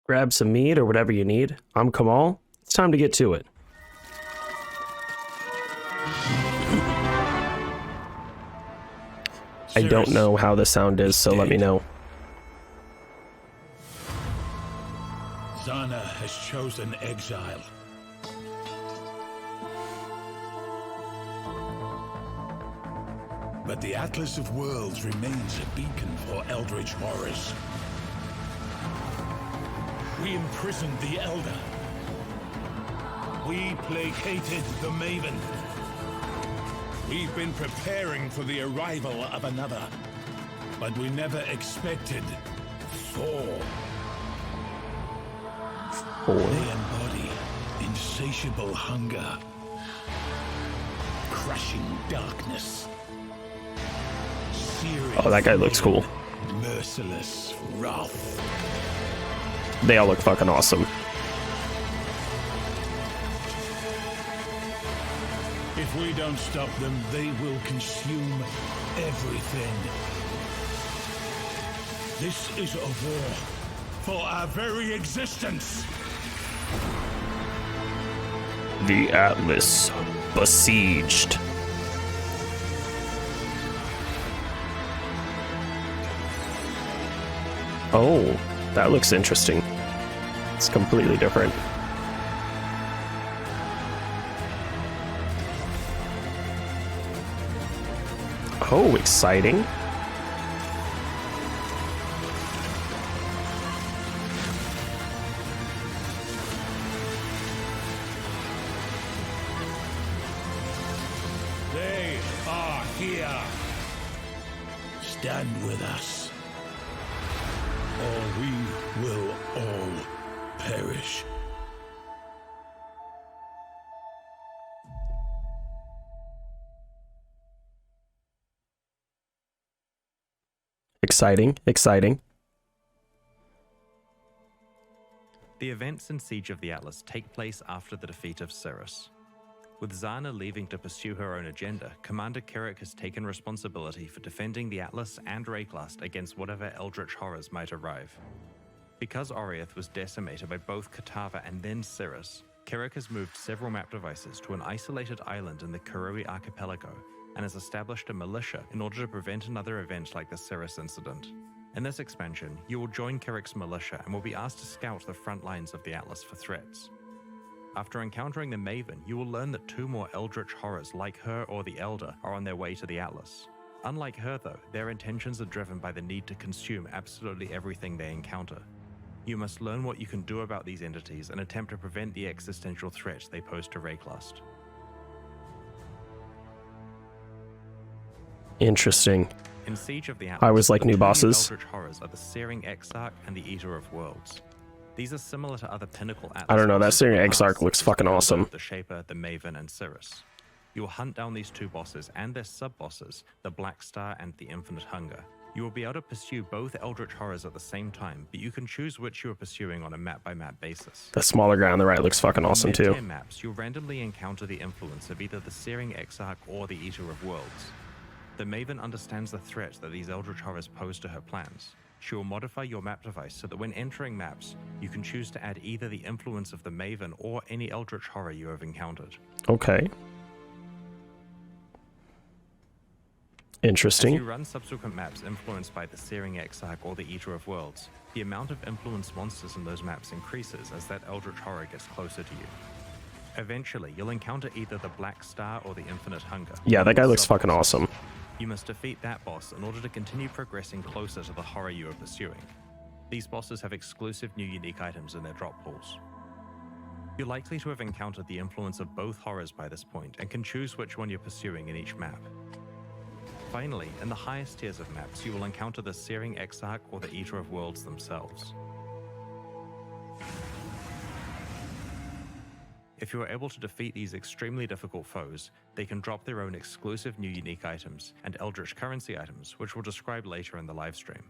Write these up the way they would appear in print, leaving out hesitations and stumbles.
Grab some meat or whatever you need. I'm Kamal. It's time to get to it. I don't know how the sound is, so let me know. Zana has chosen exile. But the Atlas of Worlds remains a beacon for Eldritch horrors. We imprisoned the Elder. We placated the Maven. We've been preparing for the arrival of another, but we never expected four. They embody insatiable hunger, crushing darkness. Oh, that guy looks cool. Merciless wrath. They all look fucking awesome. If we don't stop them, they will consume everything. This is a war for our very existence. The Atlas besieged. Oh, that looks interesting. It's completely different. Oh, exciting. They are here. Stand with us, or we will all perish. Exciting, exciting. The events in Siege of the Atlas take place after the defeat of Ceaseless. With Zana leaving to pursue her own agenda, Commander Carrick has taken responsibility for defending the Atlas and Rayclast against whatever Eldritch horrors might arrive. Because Oriath was decimated by both Katava and then Ceaseless, Carrick has moved several map devices to an isolated island in the Kurui archipelago and has established a militia in order to prevent another event like the Ceaseless incident. In this expansion, you will join Carrick's militia and will be asked to scout the front lines of the Atlas for threats. After encountering the Maven, you will learn that two more Eldritch horrors like her or the Elder are on their way to the Atlas. Unlike her though, their intentions are driven by the need to consume absolutely everything they encounter. You must learn what you can do about these entities and attempt to prevent the existential threat they pose to Rayclast. Interesting. In Siege of the Atlas, I always like the new two bosses. Eldritch horrors are the Searing Exarch and the Eater of Worlds. These are similar to other Pinnacle Atlas. I don't know, that bosses Searing in the Exarch past, looks such as fucking the Elder, awesome. The Shaper, the Maven, and Ceaseless. You will hunt down these two bosses and their sub-bosses, the Black Star and the Infinite Hunger. You will be able to pursue both Eldritch horrors at the same time, but you can choose which you are pursuing on a map-by-map basis. The smaller guy on the right looks fucking awesome too. On maps, you'll randomly encounter the influence of either the Searing Exarch or the Eater of Worlds. The Maven understands the threat that these Eldritch horrors pose to her plans. She will modify your map device so that when entering maps, you can choose to add either the influence of the Maven or any Eldritch horror you have encountered. Okay. Interesting. As you run subsequent maps influenced by the Searing Exarch or the Eater of Worlds, the amount of influenced monsters in those maps increases as that Eldritch horror gets closer to you. Eventually, you'll encounter either the Black Star or the Infinite Hunger. Yeah, that guy looks fucking awesome. You must defeat that boss in order to continue progressing closer to the horror you are pursuing. These bosses have exclusive new unique items in their drop pools. You're likely to have encountered the influence of both horrors by this point and can choose which one you're pursuing in each map. Finally, in the highest tiers of maps, you will encounter the Searing Exarch or the Eater of Worlds themselves. If you are able to defeat these extremely difficult foes, they can drop their own exclusive new unique items and Eldritch currency items, which we'll describe later in the livestream.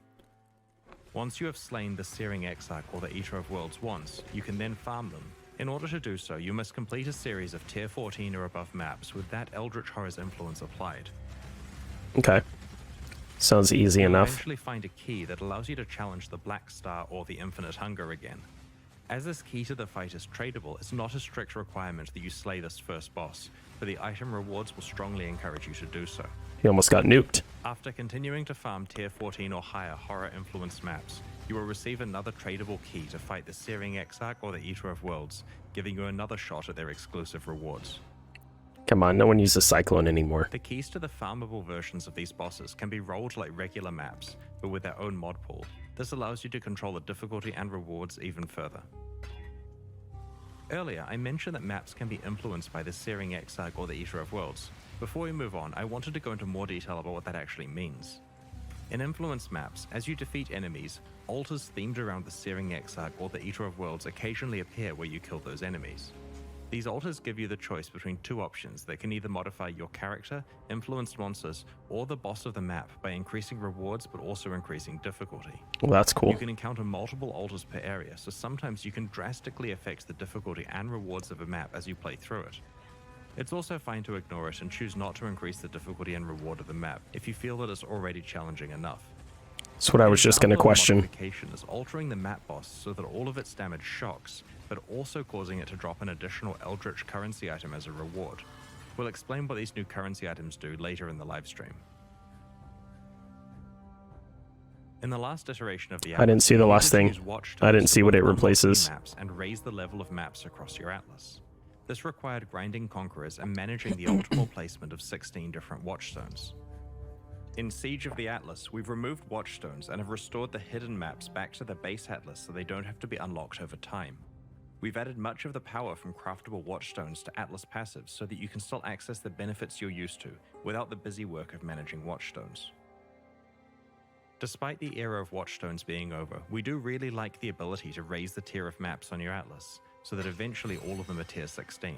Once you have slain the Searing Exarch or the Eater of Worlds once, you can then farm them. In order to do so, you must complete a series of tier 14 or above maps with that Eldritch Horror's influence applied. Okay. Sounds easy You'll enough. eventually find a key that allows you to challenge the Black Star or the Infinite Hunger again. As this key to the fight is tradable, it's not a strict requirement that you slay this first boss, but the item rewards will strongly encourage you to do so. He almost got nuked. After continuing to farm tier 14 or higher horror-influenced maps, you will receive another tradable key to fight the Searing Exarch or the Eater of Worlds, giving you another shot at their exclusive rewards. Come on, no one uses Cyclone anymore. The keys to the farmable versions of these bosses can be rolled like regular maps, but with their own mod pool. This allows you to control the difficulty and rewards even further. Earlier, I mentioned that maps can be influenced by the Searing Exarch or the Eater of Worlds. Before we move on, I wanted to go into more detail about what that actually means. In influenced maps, as you defeat enemies, altars themed around the Searing Exarch or the Eater of Worlds occasionally appear where you kill those enemies. These altars give you the choice between two options that can either modify your character, influenced monsters, or the boss of the map by increasing rewards but also increasing difficulty. Well, that's cool. You can encounter multiple altars per area, so sometimes you can drastically affect the difficulty and rewards of a map as you play through it. It's also fine to ignore it and choose not to increase the difficulty and reward of the map if you feel that it's already challenging enough. That's what I was just going to question. Modification is altering the map boss so that all of its damage shocks, but also causing it to drop an additional Eldritch currency item as a reward. We'll explain what these new currency items do later in the livestream. In the last iteration of the I didn't see the last thing. I didn't see what it replaces. Maps and raise the level of maps across your atlas. This required grinding conquerors and managing the optimal placement of 16 different watchstones. In Siege of the Atlas, we've removed watchstones and have restored the hidden maps back to the base atlas so they don't have to be unlocked over time. We've added much of the power from craftable watchstones to atlas passives so that you can still access the benefits you're used to without the busy work of managing watchstones. Despite the era of watchstones being over, we do really like the ability to raise the tier of maps on your atlas so that eventually all of them are tier 16.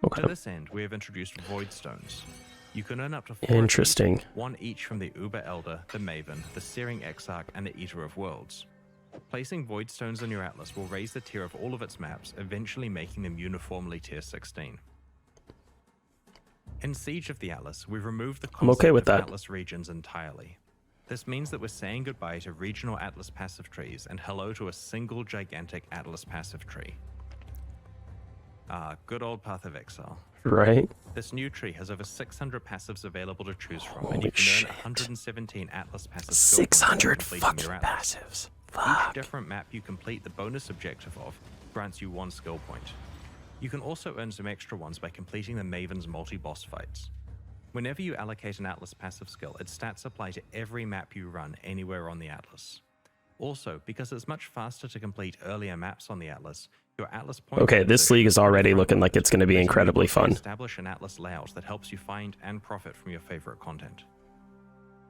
Okay. To this end, we have introduced voidstones. You can earn up to 4 Interesting. of these, one each from the Uber Elder, the Maven, the Searing Exarch, and the Eater of Worlds. Placing voidstones on your atlas will raise the tier of all of its maps, eventually making them uniformly tier 16. In Siege of the Atlas, we've removed the I'm okay with concept of that. atlas regions entirely. This means that we're saying goodbye to regional atlas passive trees and hello to a single gigantic atlas passive tree. Ah, good old Path of Exile. Right? This new tree has over 600 passives available to choose from, Holy and you can shit. earn 117 Atlas passive skill points for 600 completing fucking your Atlas. passives. Each Fuck. different map you complete the bonus objective of grants you 1 skill point. You can also earn some extra ones by completing the Maven's multi-boss fights. Whenever you allocate an Atlas passive skill, its stats apply to every map you run anywhere on the Atlas. Also, because it's much faster to complete earlier maps on the Atlas, your Atlas point... Okay, this league is already looking like it's going to be letting you incredibly fun. Establish an Atlas layout that helps you find and profit from your favorite content.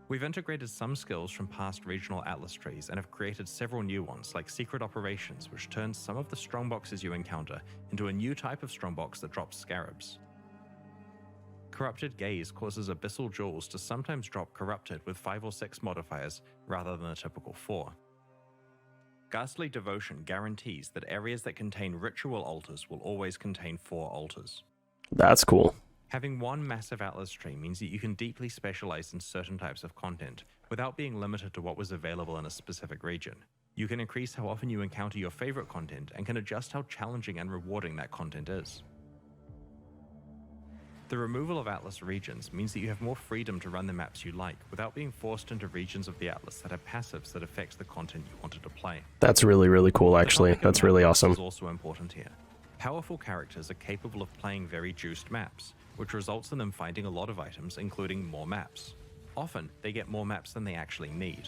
We've integrated some skills from past regional Atlas trees and have created several new ones, like Secret Operations, which turns some of the strongboxes you encounter into a new type of strongbox that drops scarabs. Corrupted Gaze causes Abyssal Jewels to sometimes drop Corrupted with 5 or 6 modifiers rather than a typical 4. Ghastly Devotion guarantees that areas that contain ritual altars will always contain 4 altars. That's cool. Having one massive Atlas tree means that you can deeply specialize in certain types of content without being limited to what was available in a specific region. You can increase how often you encounter your favorite content and can adjust how challenging and rewarding that content is. The removal of Atlas regions means that you have more freedom to run the maps you like without being forced into regions of the Atlas that have passives that affect the content you wanted to play. That's really, really cool, actually. The topic of That's really map awesome. is also important here. Powerful characters are capable of playing very juiced maps, which results in them finding a lot of items, including more maps. Often, they get more maps than they actually need.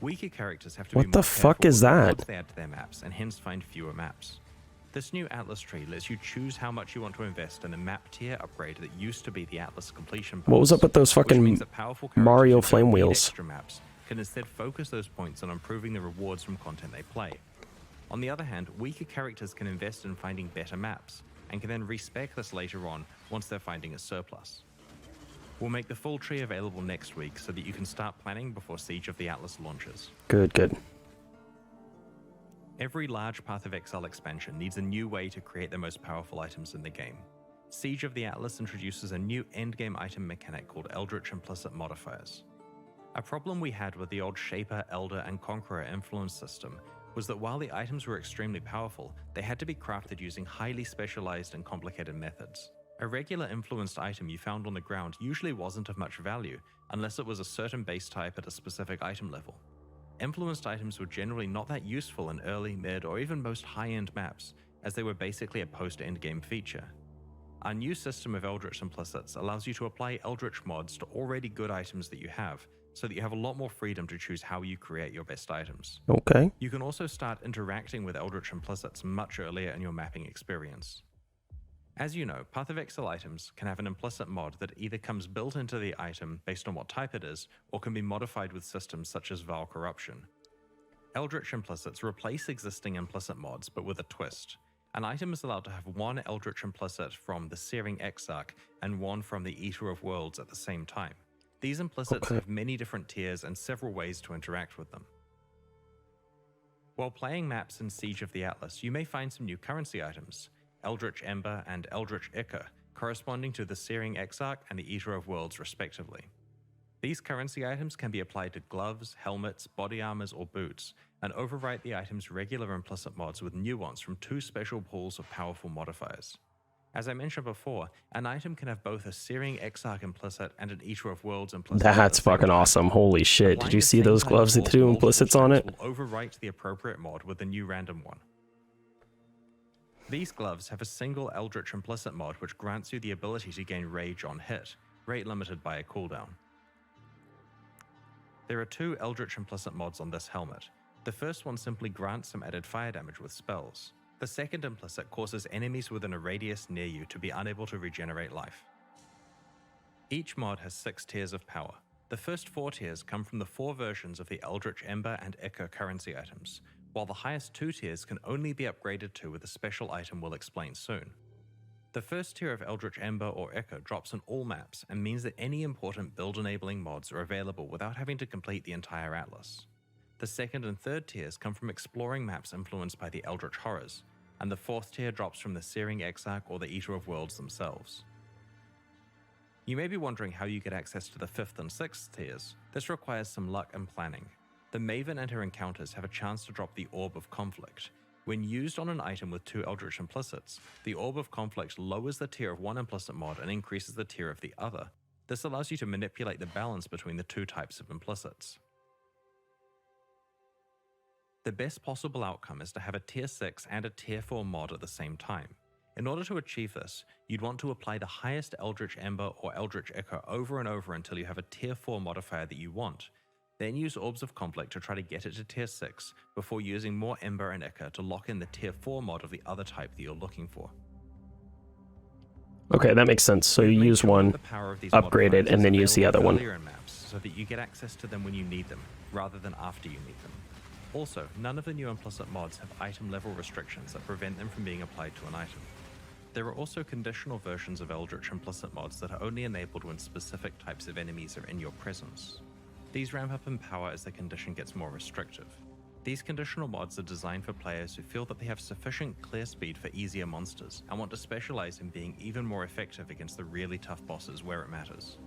Weaker characters have to be What the more fuck careful is with that? what they add to their maps, and hence find fewer maps. This new Atlas tree lets you choose how much you want to invest in the map tier upgrade that used to be the Atlas completion pass. What was up with those Which means fucking that powerful characters Mario who don't flame need wheels? extra maps can instead focus those points on improving the rewards from content they play. On the other hand, weaker characters can invest in finding better maps, and can then respec this later on once they're finding a surplus. We'll make the full tree available next week so that you can start planning before Siege of the Atlas launches. Good, good. Every large Path of Exile expansion needs a new way to create the most powerful items in the game. Siege of the Atlas introduces a new endgame item mechanic called Eldritch Implicit Modifiers. A problem we had with the old Shaper, Elder, and Conqueror influence system was that while the items were extremely powerful, they had to be crafted using highly specialized and complicated methods. A regular influenced item you found on the ground usually wasn't of much value unless it was a certain base type at a specific item level. Influenced items were generally not that useful in early, mid, or even most high-end maps, as they were basically a post-endgame feature. Our new system of Eldritch Implicits allows you to apply Eldritch mods to already good items that you have, so that you have a lot more freedom to choose how you create your best items. Okay. You can also start interacting with Eldritch Implicits much earlier in your mapping experience. As you know, Path of Exile items can have an implicit mod that either comes built into the item based on what type it is, or can be modified with systems such as Vile Corruption. Eldritch Implicits replace existing implicit mods, but with a twist. An item is allowed to have one Eldritch Implicit from the Searing Exarch and one from the Eater of Worlds at the same time. These implicits have many different tiers and several ways to interact with them. While playing maps in Siege of the Atlas, you may find some new currency items, Eldritch Ember and Eldritch Ichor, corresponding to the Searing Exarch and the Eater of Worlds respectively. These currency items can be applied to gloves, helmets, body armors, or boots, and overwrite the item's regular implicit mods with new ones from two special pools of powerful modifiers. As I mentioned before, an item can have both a Searing Exarch implicit and an Eater of Worlds implicit. That's fucking awesome. Holy shit. Did you see those gloves with two implicits on it? Will overwrite the appropriate mod with a new random one. These gloves have a single Eldritch Implicit mod which grants you the ability to gain Rage on hit, rate limited by a cooldown. There are two Eldritch Implicit mods on this helmet. The first one simply grants some added fire damage with spells. The second implicit causes enemies within a radius near you to be unable to regenerate life. Each mod has 6 tiers of power. The first 4 tiers come from the 4 versions of the Eldritch Ember and Ichor currency items, while the highest 2 tiers can only be upgraded to with a special item we'll explain soon. The first tier of Eldritch Ember or Ichor drops on all maps and means that any important build-enabling mods are available without having to complete the entire atlas. The second and third tiers come from exploring maps influenced by the Eldritch Horrors, and the 4th tier drops from the Searing Exarch or the Eater of Worlds themselves. You may be wondering how you get access to the 5th and 6th tiers. This requires some luck and planning. The Maven and her encounters have a chance to drop the Orb of Conflict. When used on an item with 2 Eldritch Implicits, the Orb of Conflict lowers the tier of one implicit mod and increases the tier of the other. This allows you to manipulate the balance between the 2 types of implicits. The best possible outcome is to have a tier 6 and a tier 4 mod at the same time. In order to achieve this, you'd want to apply the highest Eldritch Ember or Eldritch Ichor over and over until you have a tier 4 modifier that you want. Then use Orbs of Conflict to try to get it to tier 6 before using more Ember and Ichor to lock in the tier 4 mod of the other type that you're looking for. Okay, that makes sense. So you use one, upgrade it, and then use the other one. In maps so that you get access to them when you need them, rather than after you need them. Also, none of the new implicit mods have item level restrictions that prevent them from being applied to an item. There are also conditional versions of Eldritch implicit mods that are only enabled when specific types of enemies are in your presence. These ramp up in power as the condition gets more restrictive. These conditional mods are designed for players who feel that they have sufficient clear speed for easier monsters and want to specialize in being even more effective against the really tough bosses where it matters.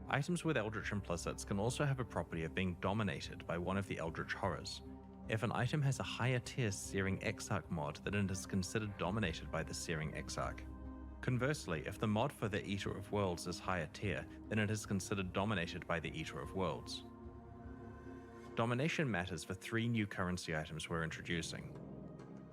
Items with Eldritch Implicits can also have a property of being dominated by one of the Eldritch Horrors. If an item has a higher tier Searing Exarch mod, then it is considered dominated by the Searing Exarch. Conversely, if the mod for the Eater of Worlds is higher tier, then it is considered dominated by the Eater of Worlds. Domination matters for 3 new currency items we're introducing.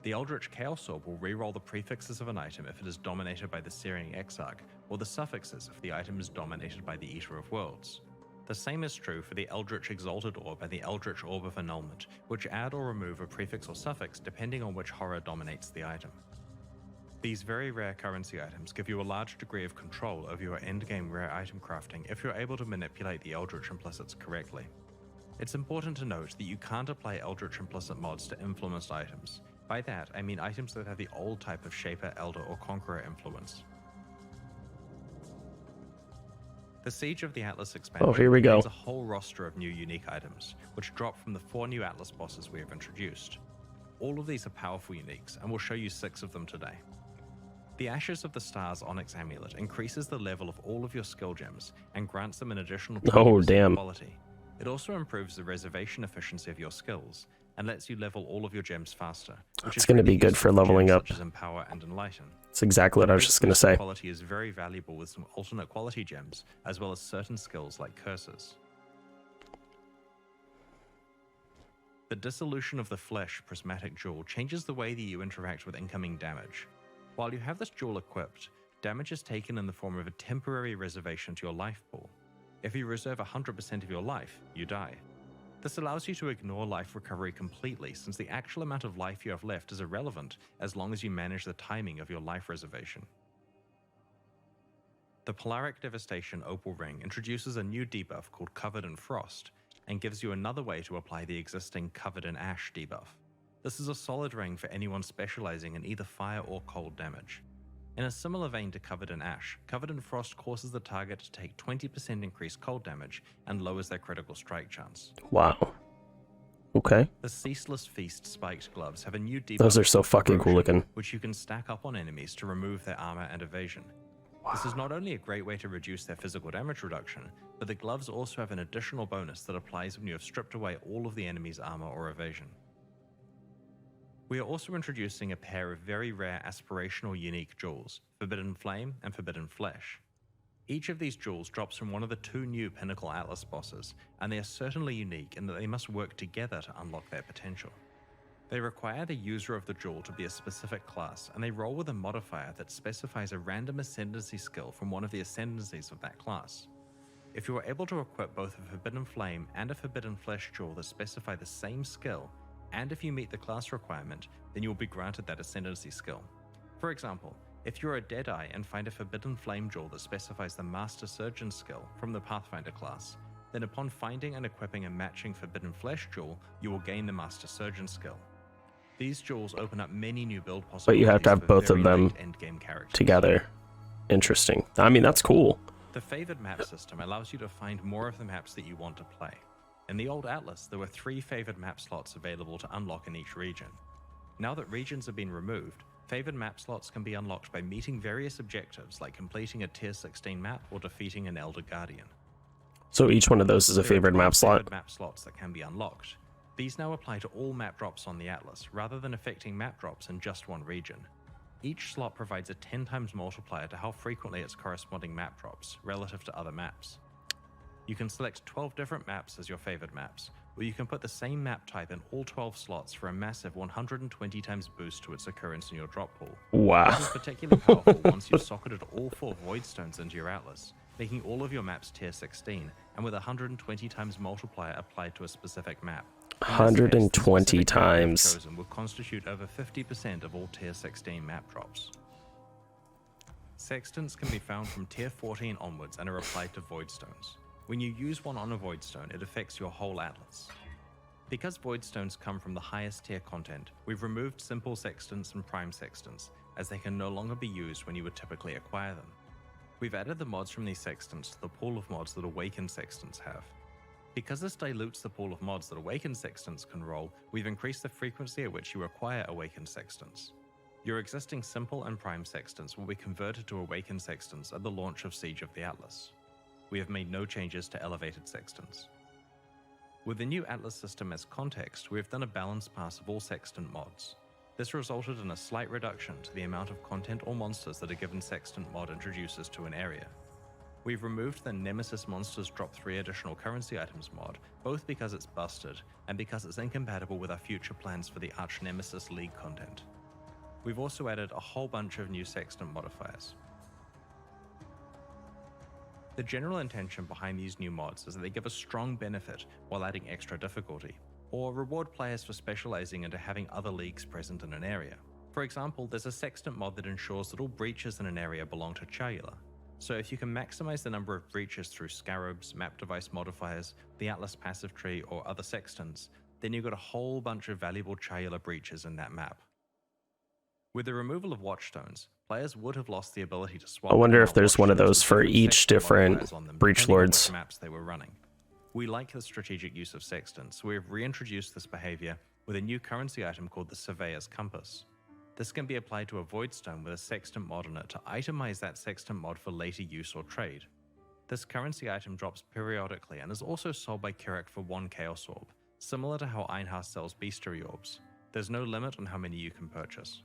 The Eldritch Chaos Orb will reroll the prefixes of an item if it is dominated by the Searing Exarch, or the suffixes if the item is dominated by the Eater of Worlds. The same is true for the Eldritch Exalted Orb and the Eldritch Orb of Annulment, which add or remove a prefix or suffix depending on which horror dominates the item. These very rare currency items give you a large degree of control over your endgame rare item crafting if you're able to manipulate the Eldritch Implicits correctly. It's important to note that you can't apply Eldritch Implicit mods to influenced items. By that, I mean items that have the old type of Shaper, Elder, or Conqueror influence. The Siege of the Atlas expansion here we go. contains a whole roster of new unique items, which drop from the 4 new Atlas bosses we have introduced. All of these are powerful uniques, and we'll show you 6 of them today. The Ashes of the Stars Onyx Amulet increases the level of all of your skill gems and grants them an additional 20% quality. It also improves the reservation efficiency of your skills and lets you level all of your gems faster. It's going to be good for leveling up. Such as Empower and Enlighten. That's exactly what I was just going to say. Quality is very valuable with some alternate quality gems, as well as certain skills like curses. The Dissolution of the Flesh Prismatic Jewel changes the way that you interact with incoming damage. While you have this jewel equipped, damage is taken in the form of a temporary reservation to your life pool. If you reserve 100% of your life, you die. This allows you to ignore life recovery completely, since the actual amount of life you have left is irrelevant as long as you manage the timing of your life reservation. The Polaric Devastation Opal Ring introduces a new debuff called Covered in Frost, and gives you another way to apply the existing Covered in Ash debuff. This is a solid ring for anyone specializing in either fire or cold damage. In a similar vein to Covered in Ash, Covered in Frost causes the target to take 20% increased cold damage and lowers their critical strike chance. Wow. Okay. The Ceaseless Feast spiked gloves have a new debuff. Those are so fucking cool looking. Which you can stack up on enemies to remove their armor and evasion. This is not only a great way to reduce their physical damage reduction, but the gloves also have an additional bonus that applies when you have stripped away all of the enemy's armor or evasion. We are also introducing a pair of very rare aspirational unique jewels, Forbidden Flame and Forbidden Flesh. Each of these jewels drops from one of the two new Pinnacle Atlas bosses, and they are certainly unique in that they must work together to unlock their potential. They require the user of the jewel to be a specific class, and they roll with a modifier that specifies a random Ascendancy skill from one of the Ascendancies of that class. If you are able to equip both a Forbidden Flame and a Forbidden Flesh jewel that specify the same skill, and if you meet the class requirement, then you will be granted that Ascendancy skill. For example, if you're a Deadeye and find a Forbidden Flame jewel that specifies the Master Surgeon skill from the Pathfinder class, then upon finding and equipping a matching Forbidden Flesh jewel, you will gain the Master Surgeon skill. These jewels open up many new build possibilities. But you have to have both of them together. Interesting. I mean, that's cool. The favored map system allows you to find more of the maps that you want to play. In the old Atlas, there were 3 favored map slots available to unlock in each region. Now that regions have been removed, favored map slots can be unlocked by meeting various objectives like completing a tier 16 map or defeating an Elder Guardian. So each one of those is a favored map slot? Favored map slots that can be unlocked. These now apply to all map drops on the Atlas, rather than affecting map drops in just one region. Each slot provides a 10 times multiplier to how frequently its corresponding map drops, relative to other maps. You can select 12 different maps as your favored maps, or you can put the same map type in all 12 slots for a massive 120 times boost to its occurrence in your drop pool. Wow. This is particularly powerful once you've socketed all 4 Voidstones into your Atlas, making all of your maps tier 16, and with a 120 times multiplier applied to a specific map. 120 times. Chosen will constitute over 50% of all tier 16 map drops. Sextants can be found from tier 14 onwards and are applied to Voidstones. When you use one on a Voidstone, it affects your whole Atlas. Because Voidstones come from the highest tier content, we've removed simple sextants and prime sextants, as they can no longer be used when you would typically acquire them. We've added the mods from these sextants to the pool of mods that Awakened Sextants have. Because this dilutes the pool of mods that Awakened Sextants can roll, we've increased the frequency at which you acquire Awakened Sextants. Your existing simple and prime sextants will be converted to Awakened Sextants at the launch of Siege of the Atlas. We have made no changes to elevated sextants. With the new Atlas system as context, we have done a balanced pass of all sextant mods. This resulted in a slight reduction to the amount of content or monsters that a given sextant mod introduces to an area. We've removed the Nemesis monsters drop 3 additional currency items mod, both because it's busted, and because it's incompatible with our future plans for the Arch Nemesis League content. We've also added a whole bunch of new sextant modifiers. The general intention behind these new mods is that they give a strong benefit while adding extra difficulty, or reward players for specializing into having other leagues present in an area. For example, there's a sextant mod that ensures that all breaches in an area belong to Ceaseless. So if you can maximize the number of breaches through scarabs, map device modifiers, the Atlas passive tree, or other sextants, then you've got a whole bunch of valuable Ceaseless breaches in that map. With the removal of Watchstones, players would have lost the ability to swap. I wonder if there's one of those for each different Breach Lords. Maps they were running. We like the strategic use of sextants, so we have reintroduced this behavior with a new currency item called the Surveyors Compass. This can be applied to a Voidstone with a sextant mod on it to itemize that sextant mod for later use or trade. This currency item drops periodically and is also sold by Kirik for 1 Chaos Orb, similar to how Einhar sells Bestiary Orbs. There's no limit on how many you can purchase.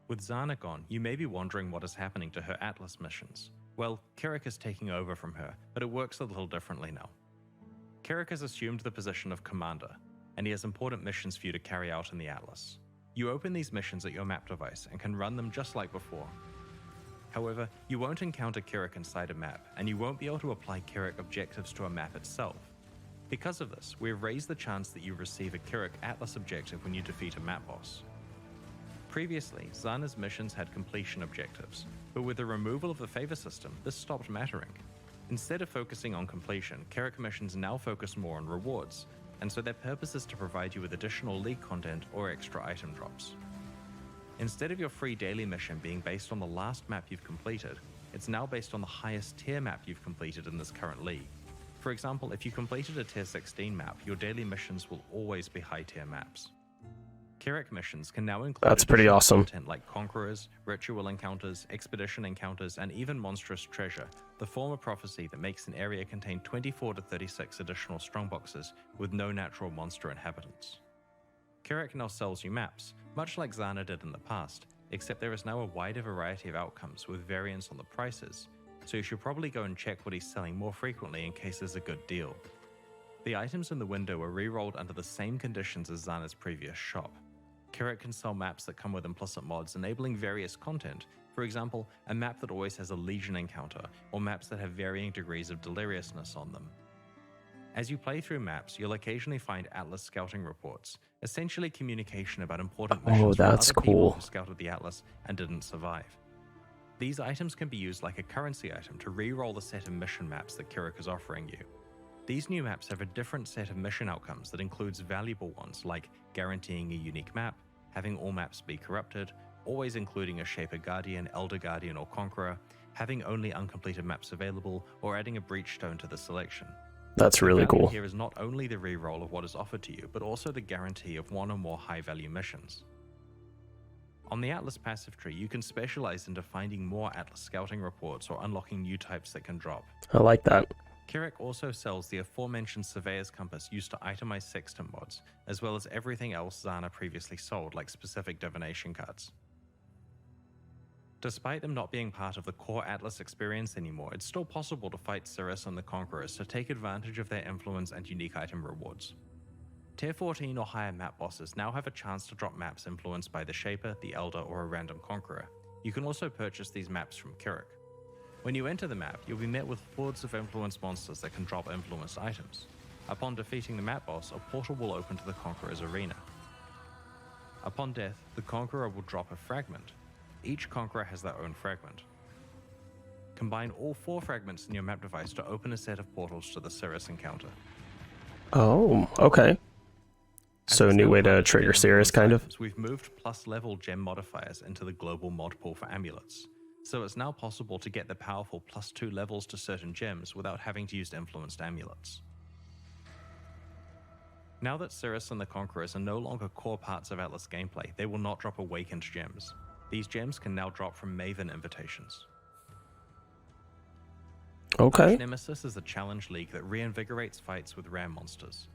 With Zana gone, you may be wondering what is happening to her Atlas missions. Well, Kirik is taking over from her, but it works a little differently now. Kirik has assumed the position of commander, and he has important missions for you to carry out in the Atlas. You open these missions at your map device and can run them just like before. However, you won't encounter Kirik inside a map, and you won't be able to apply Kirik objectives to a map itself. Because of this, we have raised the chance that you receive a Kirik Atlas objective when you defeat a map boss. Previously, Zana's missions had completion objectives, but with the removal of the favor system, this stopped mattering. Instead of focusing on completion, Kirik missions now focus more on rewards, and so their purpose is to provide you with additional League content or extra item drops. Instead of your free daily mission being based on the last map you've completed, it's now based on the highest tier map you've completed in this current league. For example, if you completed a tier 16 map, your daily missions will always be high tier maps. Kirik missions can now include That's pretty awesome. content like Conquerors, Ritual Encounters, Expedition Encounters, and even Monstrous Treasure, the former prophecy that makes an area contain 24 to 36 additional strongboxes with no natural monster inhabitants. Kirik now sells you maps, much like Zana did in the past, except there is now a wider variety of outcomes with variance on the prices, so you should probably go and check what he's selling more frequently in case there's a good deal. The items in the window are re-rolled under the same conditions as Zana's previous shop. Kirik can sell maps that come with implicit mods enabling various content, for example, a map that always has a Legion encounter, or maps that have varying degrees of deliriousness on them. As you play through maps, you'll occasionally find Atlas scouting reports, essentially communication about important missions from that's other people cool. who scouted the Atlas and didn't survive. These items can be used like a currency item to re-roll the set of mission maps that Kirik is offering you. These new maps have a different set of mission outcomes that includes valuable ones like guaranteeing a unique map, having all maps be corrupted, always including a Shaper Guardian, Elder Guardian, or Conqueror, having only uncompleted maps available, or adding a Breachstone to the selection. That's really The value cool. here is not only the re-roll of what is offered to you, but also the guarantee of one or more high-value missions. On the Atlas passive tree, you can specialize into finding more Atlas scouting reports or unlocking new types that can drop. I like that. Kirik also sells the aforementioned Surveyors Compass used to itemize sextant mods, as well as everything else Zana previously sold, like specific divination cards. Despite them not being part of the core Atlas experience anymore, it's still possible to fight Cirrus and the Conquerors to take advantage of their influence and unique item rewards. Tier 14 or higher map bosses now have a chance to drop maps influenced by the Shaper, the Elder, or a random Conqueror. You can also purchase these maps from Kirik. When you enter the map, you'll be met with hordes of influence monsters that can drop influenced items. Upon defeating the map boss, a portal will open to the Conqueror's arena. Upon death, the Conqueror will drop a fragment. Each Conqueror has their own fragment. Combine all 4 fragments in your map device to open a set of portals to the Cirrus encounter. Oh, okay. So a new way to trigger Cirrus, kind of. We've moved plus level gem modifiers into the global mod pool for amulets. So it's now possible to get the powerful +2 levels to certain gems without having to use influenced amulets. Now that Cirrus and the Conquerors are no longer core parts of Atlas gameplay, they will not drop awakened gems. These gems can now drop from Maven invitations. Okay. Nemesis is a challenge league that reinvigorates fights with rare monsters.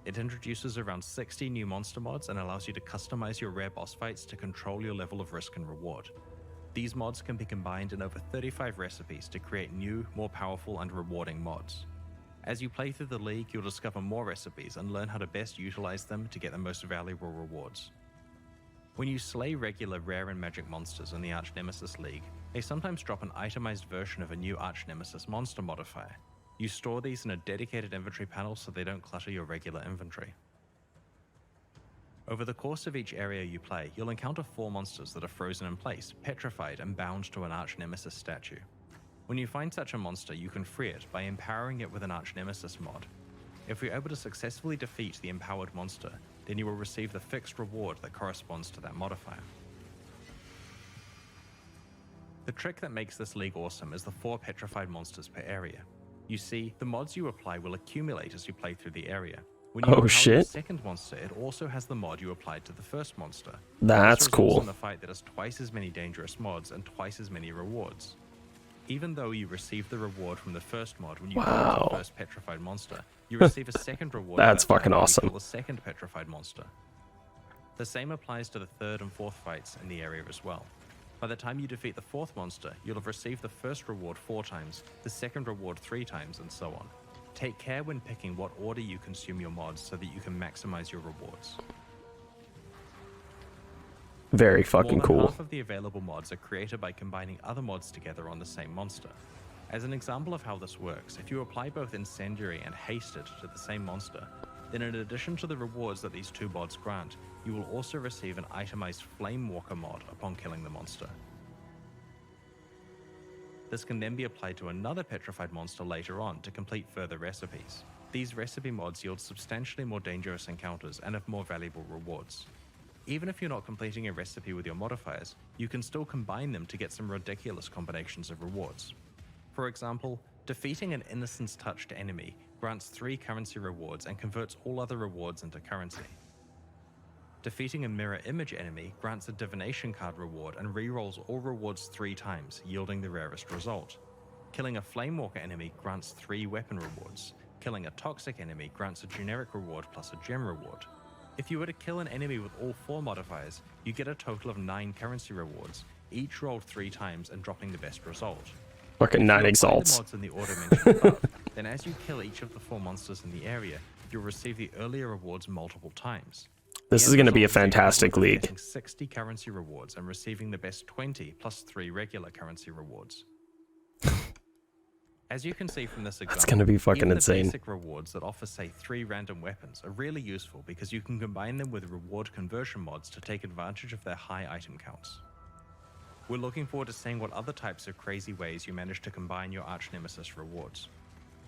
It introduces around 60 new monster mods and allows you to customize your rare boss fights to control your level of risk and reward. These mods can be combined in over 35 recipes to create new, more powerful and rewarding mods. As you play through the league, you'll discover more recipes and learn how to best utilize them to get the most valuable rewards. When you slay regular rare and magic monsters in the Arch Nemesis League, they sometimes drop an itemized version of a new Arch Nemesis monster modifier. You store these in a dedicated inventory panel so they don't clutter your regular inventory. Over the course of each area you play, you'll encounter 4 monsters that are frozen in place, petrified, and bound to an Arch Nemesis statue. When you find such a monster, you can free it by empowering it with an Arch Nemesis mod. If you're able to successfully defeat the empowered monster, then you will receive the fixed reward that corresponds to that modifier. The trick that makes this league awesome is the 4 petrified monsters per area. You see, the mods you apply will accumulate as you play through the area. When you empower the second monster, it also has the mod you applied to the first monster. That's this cool. In a fight that has twice as many dangerous mods and twice as many rewards. Even though you receive the reward from the first mod when you Wow. kill the first petrified monster, you receive a second reward. That's for that fucking when you awesome. kill the second petrified monster. The same applies to the third and fourth fights in the area as well. By the time you defeat the fourth monster, you'll have received the first reward 4 times, the second reward 3 times, and so on. Take care when picking what order you consume your mods so that you can maximize your rewards. Very fucking More than cool. half of the available mods are created by combining other mods together on the same monster. As an example of how this works, if you apply both Incendiary and Hasted to the same monster, then in addition to the rewards that these 2 mods grant, you will also receive an itemized Flamewalker mod upon killing the monster. This can then be applied to another petrified monster later on to complete further recipes. These recipe mods yield substantially more dangerous encounters and have more valuable rewards. Even if you're not completing a recipe with your modifiers, you can still combine them to get some ridiculous combinations of rewards. For example, defeating an Innocence-touched enemy grants 3 currency rewards and converts all other rewards into currency. Defeating a mirror image enemy grants a divination card reward and rerolls all rewards 3 times, yielding the rarest result. Killing a Flamewalker enemy grants 3 weapon rewards. Killing a toxic enemy grants a generic reward plus a gem reward. If you were to kill an enemy with all 4 modifiers, you get a total of 9 currency rewards, each rolled 3 times and dropping the best result. Fucking 9 exalts. The mods in the order mentioned above, then as you kill each of the 4 monsters in the area, you'll receive the earlier rewards multiple times. This is going to be a fantastic league. 60 currency rewards and receiving the best 20 plus 3 regular currency rewards. As you can see from this example, That's going to be fucking even insane. the basic rewards that offer, say, 3 random weapons are really useful because you can combine them with reward conversion mods to take advantage of their high item counts. We're looking forward to seeing what other types of crazy ways you manage to combine your Arch Nemesis rewards.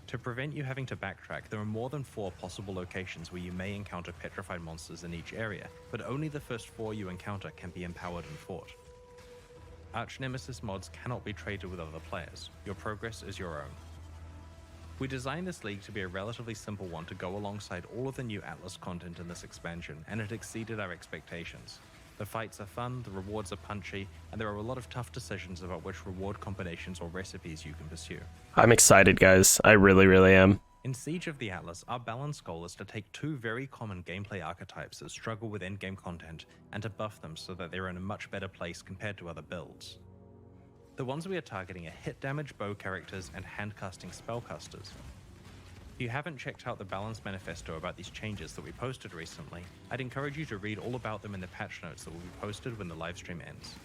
To prevent you having to backtrack, there are more than 4 possible locations where you may encounter petrified monsters in each area, but only the first 4 you encounter can be empowered and fought. Arch Nemesis mods cannot be traded with other players. Your progress is your own. We designed this league to be a relatively simple one to go alongside all of the new Atlas content in this expansion, and it exceeded our expectations. The fights are fun, the rewards are punchy, and there are a lot of tough decisions about which reward combinations or recipes you can pursue. I'm excited, guys. I really, really am. In Siege of the Atlas, our balance goal is to take 2 very common gameplay archetypes that struggle with endgame content and to buff them so that they're in a much better place compared to other builds. The ones we are targeting are hit damage bow characters and handcasting spellcasters. If you haven't checked out the balance manifesto about these changes that we posted recently, I'd encourage you to read all about them in the patch notes that will be posted when the livestream ends.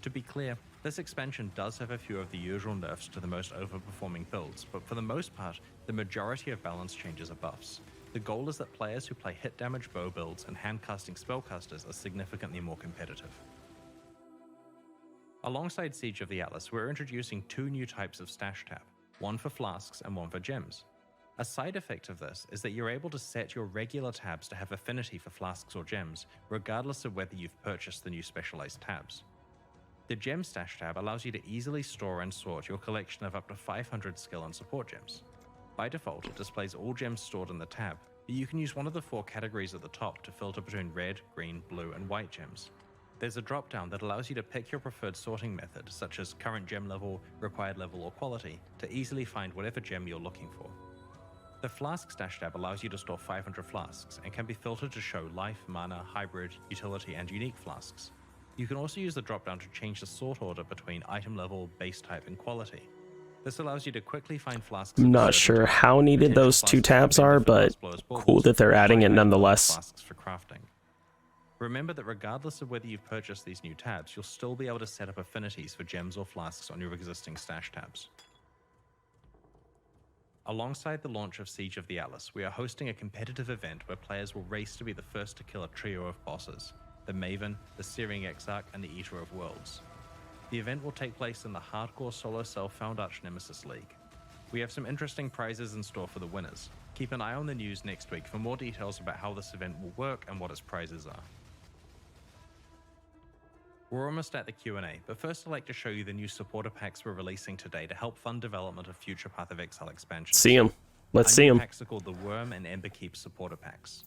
To be clear, this expansion does have a few of the usual nerfs to the most overperforming builds, but for the most part, the majority of balance changes are buffs. The goal is that players who play hit damage bow builds and handcasting spellcasters are significantly more competitive. Alongside Siege of the Atlas, we're introducing 2 new types of stash tab, one for flasks and one for gems. A side effect of this is that you're able to set your regular tabs to have affinity for flasks or gems, regardless of whether you've purchased the new specialized tabs. The Gem Stash tab allows you to easily store and sort your collection of up to 500 skill and support gems. By default, it displays all gems stored in the tab, but you can use one of the 4 categories at the top to filter between red, green, blue, and white gems. There's a drop-down that allows you to pick your preferred sorting method, such as current gem level, required level, or quality, to easily find whatever gem you're looking for. The Flask Stash tab allows you to store 500 flasks and can be filtered to show life, mana, hybrid, utility, and unique flasks. You can also use the drop-down to change the sort order between item level, base type, and quality. This allows you to quickly find flasks. I'm not sure how needed those 2 tabs are, but cool that they're adding it nonetheless. Flasks for crafting. Remember that regardless of whether you've purchased these new tabs, you'll still be able to set up affinities for gems or flasks on your existing stash tabs. Alongside the launch of Siege of the Atlas, we are hosting a competitive event where players will race to be the first to kill a trio of bosses: the Maven, the Searing Exarch, and the Eater of Worlds. The event will take place in the hardcore solo self-found Arch Nemesis League. We have some interesting prizes in store for the winners. Keep an eye on the news next week for more details about how this event will work and what its prizes are. We're almost at the Q&A, but first I'd like to show you the new supporter packs we're releasing today to help fund development of future Path of Exile expansions. See them. Let's see Our new them. packs are called the Worm and Emberkeep supporter packs.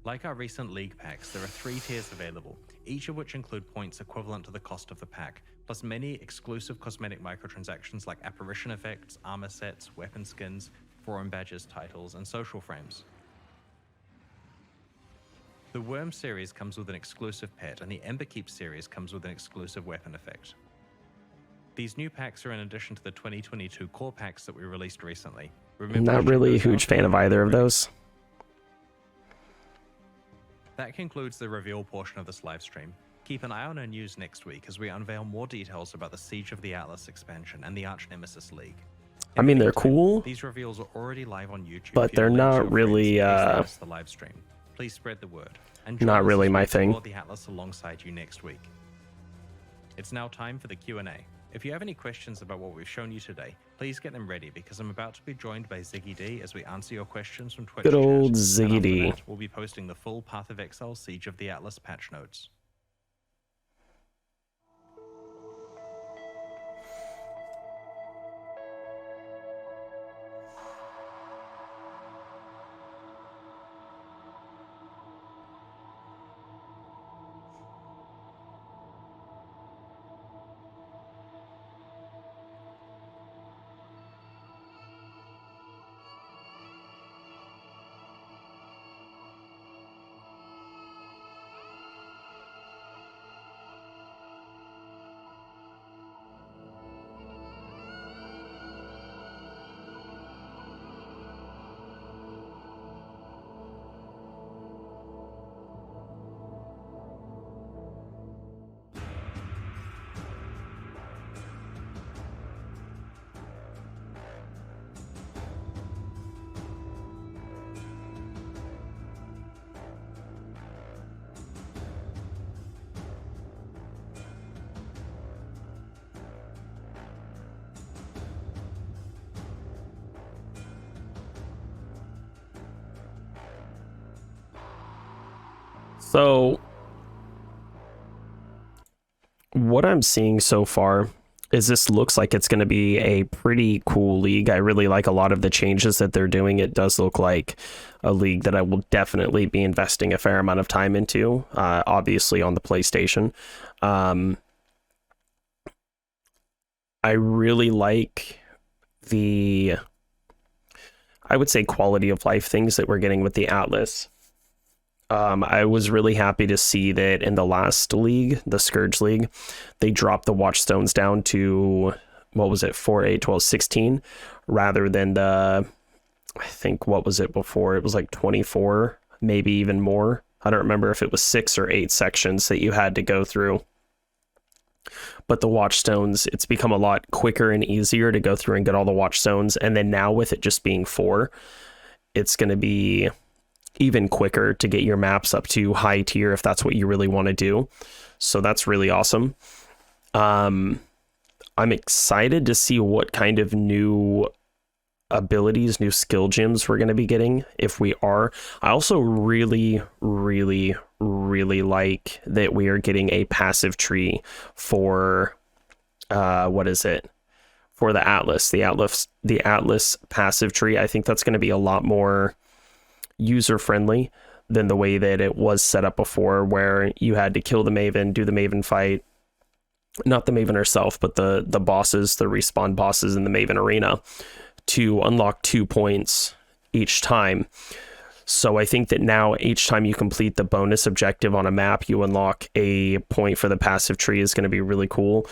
Like our recent League packs, there are 3 tiers available, each of which include points equivalent to the cost of the pack, plus many exclusive cosmetic microtransactions like apparition effects, armor sets, weapon skins, forum badges, titles, and social frames. The Worm series comes with an exclusive pet, and the Emberkeep series comes with an exclusive weapon effect. These new packs are in addition to the 2022 core packs that we released recently. Remember, Not really a huge fan of either of those. That concludes the reveal portion of this livestream. Keep an eye on our news next week as we unveil more details about the Siege of the Atlas expansion and the Arch Nemesis League. I mean, they're cool. These reveals are already live on YouTube, but they're not really the live stream. Please spread the word. And not really my thing. The Atlas alongside you next week. It's now time for the Q&A. If you have any questions about what we've shown you today, please get them ready because I'm about to be joined by Ziggy D as we answer your questions from Twitch. Good old chat. Ziggy D. We'll be posting the full Path of Exile Siege of the Atlas patch notes. So, what I'm seeing so far is this looks like it's going to be a pretty cool league. I really like a lot of the changes that they're doing. It does look like a league that I will definitely be investing a fair amount of time into, obviously on the PlayStation. I really like the, I would say, quality of life things that we're getting with the Atlas. I was really happy to see that in the last league, the Scourge League, they dropped the Watchstones down to, what was it, 4, 8, 12, 16, rather than the, I think, what was it before? It was like 24, maybe even more. I don't remember if it was 6 or 8 sections that you had to go through. But the Watchstones, it's become a lot quicker and easier to go through and get all the Watchstones. And then now with it just being 4, it's going to be even quicker to get your maps up to high tier if that's what you really want to do. So that's really awesome. I'm excited to see what kind of new abilities, new skill gems we're going to be getting if we are. I also really like that we are getting a passive tree for what is it? For the Atlas. The Atlas passive tree. I think that's going to be a lot more user-friendly than the way that it was set up before, where you had to kill the Maven, do the Maven fight, not the Maven herself, but the bosses, the respawn bosses in the Maven arena, to unlock 2 points each time. So I think that now each time you complete the bonus objective on a map, you unlock a point for the passive tree is going to be really cool.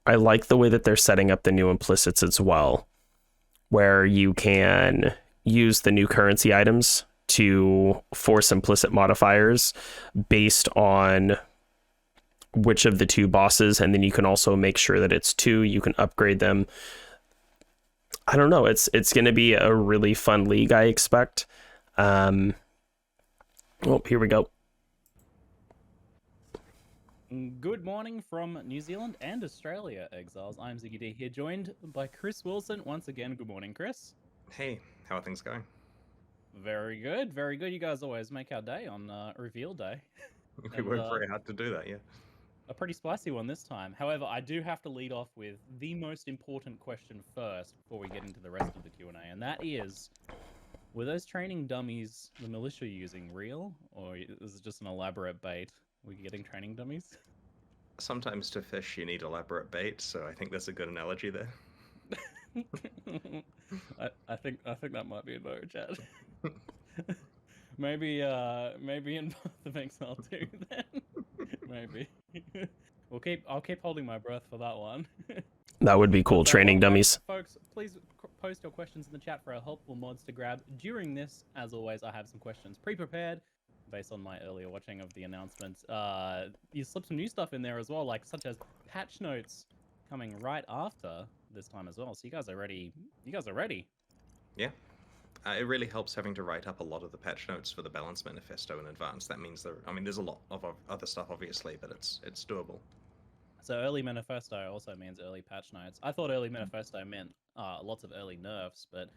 I like the way that they're setting up the new implicits as well, where you can use the new currency items to force implicit modifiers based on which of the 2 bosses, and then you can also make sure that it's 2. You can upgrade them. I don't know. It's going to be a really fun league, I expect. Oh, here we go. Good morning from New Zealand and Australia, Exiles. I'm Ziggy D here, joined by Chris Wilson once again. Good morning, Chris. Hey, how are things going? Very good, very good. You guys always make our day on reveal day. We work very hard to do that, yeah. a pretty spicy one this time. However, I do have to lead off with the most important question first before we get into the rest of the Q&A, and that is, were those training dummies the militia using real, or is it just an elaborate bait? Were you getting training dummies? Sometimes to fish you need elaborate bait, so I think that's a good analogy there. I think that might be a no, Chad. maybe in Path of Exile 2 then. Maybe. I'll keep holding my breath for that one. That would be cool. But, Training dummies. Folks, please post your questions in the chat for our helpful mods to grab. During this, as always, I have some questions pre-prepared based on my earlier watching of the announcements. You slipped some new stuff in there as well, like such as patch notes coming right after this time as well. So you guys are ready. Yeah. It really helps having to write up a lot of the patch notes for the Balance Manifesto in advance. That means there's a lot of other stuff, obviously, but it's doable. So early Manifesto also means early patch notes. I thought early Manifesto meant lots of early nerfs, but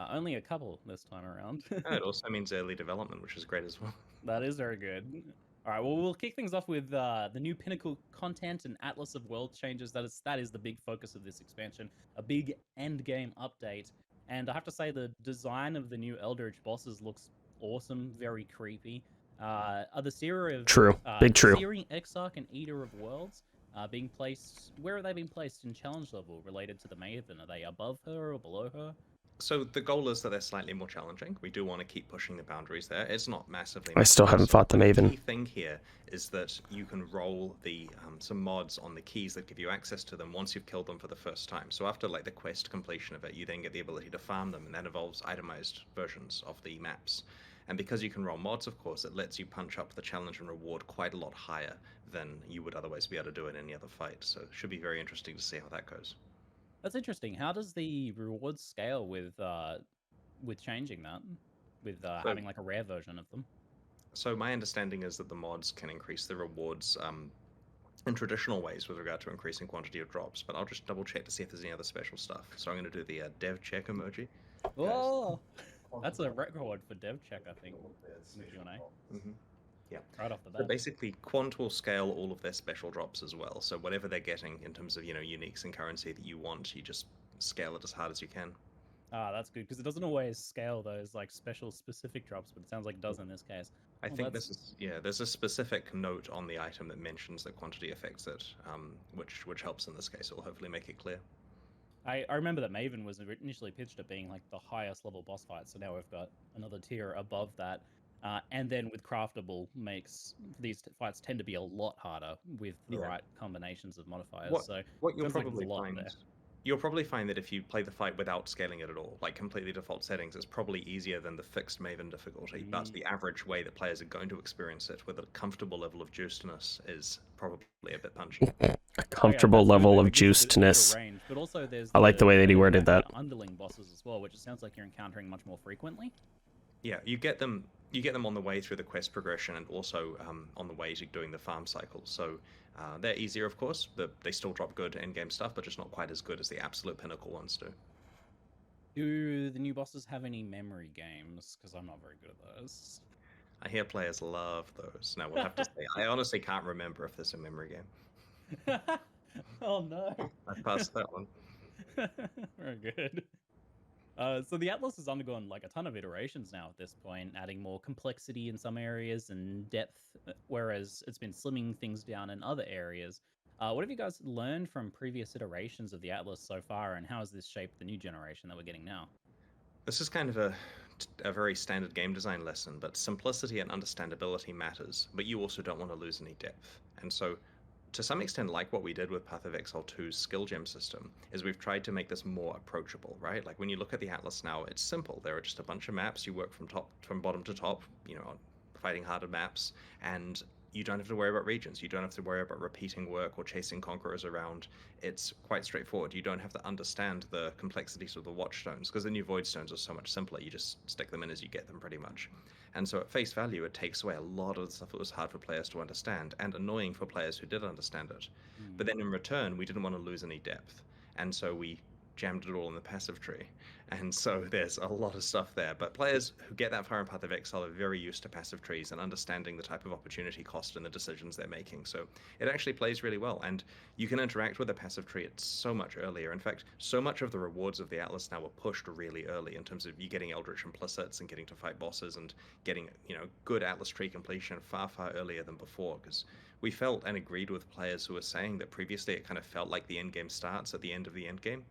only a couple this time around. It also means early development, which is great as well. That is very good. All right, well, we'll kick things off with the new Pinnacle content and Atlas of World changes. That is the big focus of this expansion, a big end game update. And I have to say, the design of the new Eldritch bosses looks awesome, very creepy. Are the Seer of Searing Exarch and Eater of Worlds being placed? Where are they being placed in challenge level related to the Maven? Are they above her or below her? So the goal is that they're slightly more challenging. We do want to keep pushing the boundaries there. It's not massively. I still haven't fought the Maven. The key thing here is that you can roll the some mods on the keys that give you access to them once you've killed them for the first time. So after like the quest completion of it, you then get the ability to farm them, and that involves itemized versions of the maps. And because you can roll mods, of course, it lets you punch up the challenge and reward quite a lot higher than you would otherwise be able to do in any other fight. So it should be very interesting to see how that goes. That's interesting. How does the rewards scale with changing that, with having like a rare version of them? So my understanding is that the mods can increase the rewards in traditional ways with regard to increasing quantity of drops, but I'll just double check to see if there's any other special stuff. So I'm going to do the dev check emoji. Oh, that's a record for dev check, I think. Mm-hmm. Yeah. Right off the bat. So basically, Quant will scale all of their special drops as well. So whatever they're getting in terms of uniques and currency that you want, you just scale it as hard as you can. Ah, that's good, because it doesn't always scale those like special specific drops, but it sounds like it does in this case. I think there's a specific note on the item that mentions that quantity affects it, which helps in this case. It will hopefully make it clear. I remember that Maven was initially pitched at being like the highest level boss fight, so now we've got another tier above that. And then with Craftable makes these fights tend to be a lot harder with the right combinations of modifiers. What you'll probably find, you'll probably find that if you play the fight without scaling it at all, like completely default settings, it's probably easier than the fixed Maven difficulty. That's the average way that players are going to experience it, with a comfortable level of juicedness is probably a bit punchy. A comfortable level of juicedness. Range, but also there's I like the way that he worded that. Underling bosses as well, which it sounds like you're encountering much more frequently. Yeah, you get them on the way through the quest progression, and also on the way to doing the farm cycle. So they're easier, of course. They still drop good in-game stuff, but just not quite as good as the absolute pinnacle ones do. Do the new bosses have any memory games? Because I'm not very good at those. I hear players love those. Now, we'll have to say, I honestly can't remember if there's a memory game. Oh, no. I passed that one. Very good. So the Atlas has undergone like a ton of iterations now at this point, adding more complexity in some areas and depth, whereas it's been slimming things down in other areas. What have you guys learned from previous iterations of the Atlas so far, and how has this shaped the new generation that we're getting now? This is kind of a very standard game design lesson, but simplicity and understandability matters, but you also don't want to lose any depth. And so, to some extent, like what we did with Path of Exile 2's skill gem system, is we've tried to make this more approachable, right? Like when you look at the Atlas now, it's simple. There are just a bunch of maps. You work from bottom to top, fighting harder maps, and you don't have to worry about regions. You don't have to worry about repeating work or chasing conquerors around. It's quite straightforward. You don't have to understand the complexities of the watchstones, because the new void stones are so much simpler. You just stick them in as you get them, pretty much. And so at face value, it takes away a lot of the stuff that was hard for players to understand and annoying for players who did understand it. But then in return, we didn't want to lose any depth. And so we jammed it all in the passive tree. And so there's a lot of stuff there. But players who get that far in Path of Exile are very used to passive trees and understanding the type of opportunity cost and the decisions they're making. So it actually plays really well. And you can interact with a passive tree at so much earlier. In fact, so much of the rewards of the Atlas now are pushed really early in terms of you getting Eldritch Implicits and getting to fight bosses and getting, good Atlas tree completion far, far earlier than before. Because we felt and agreed with players who were saying that previously it kind of felt like the end game starts at the end of the end game.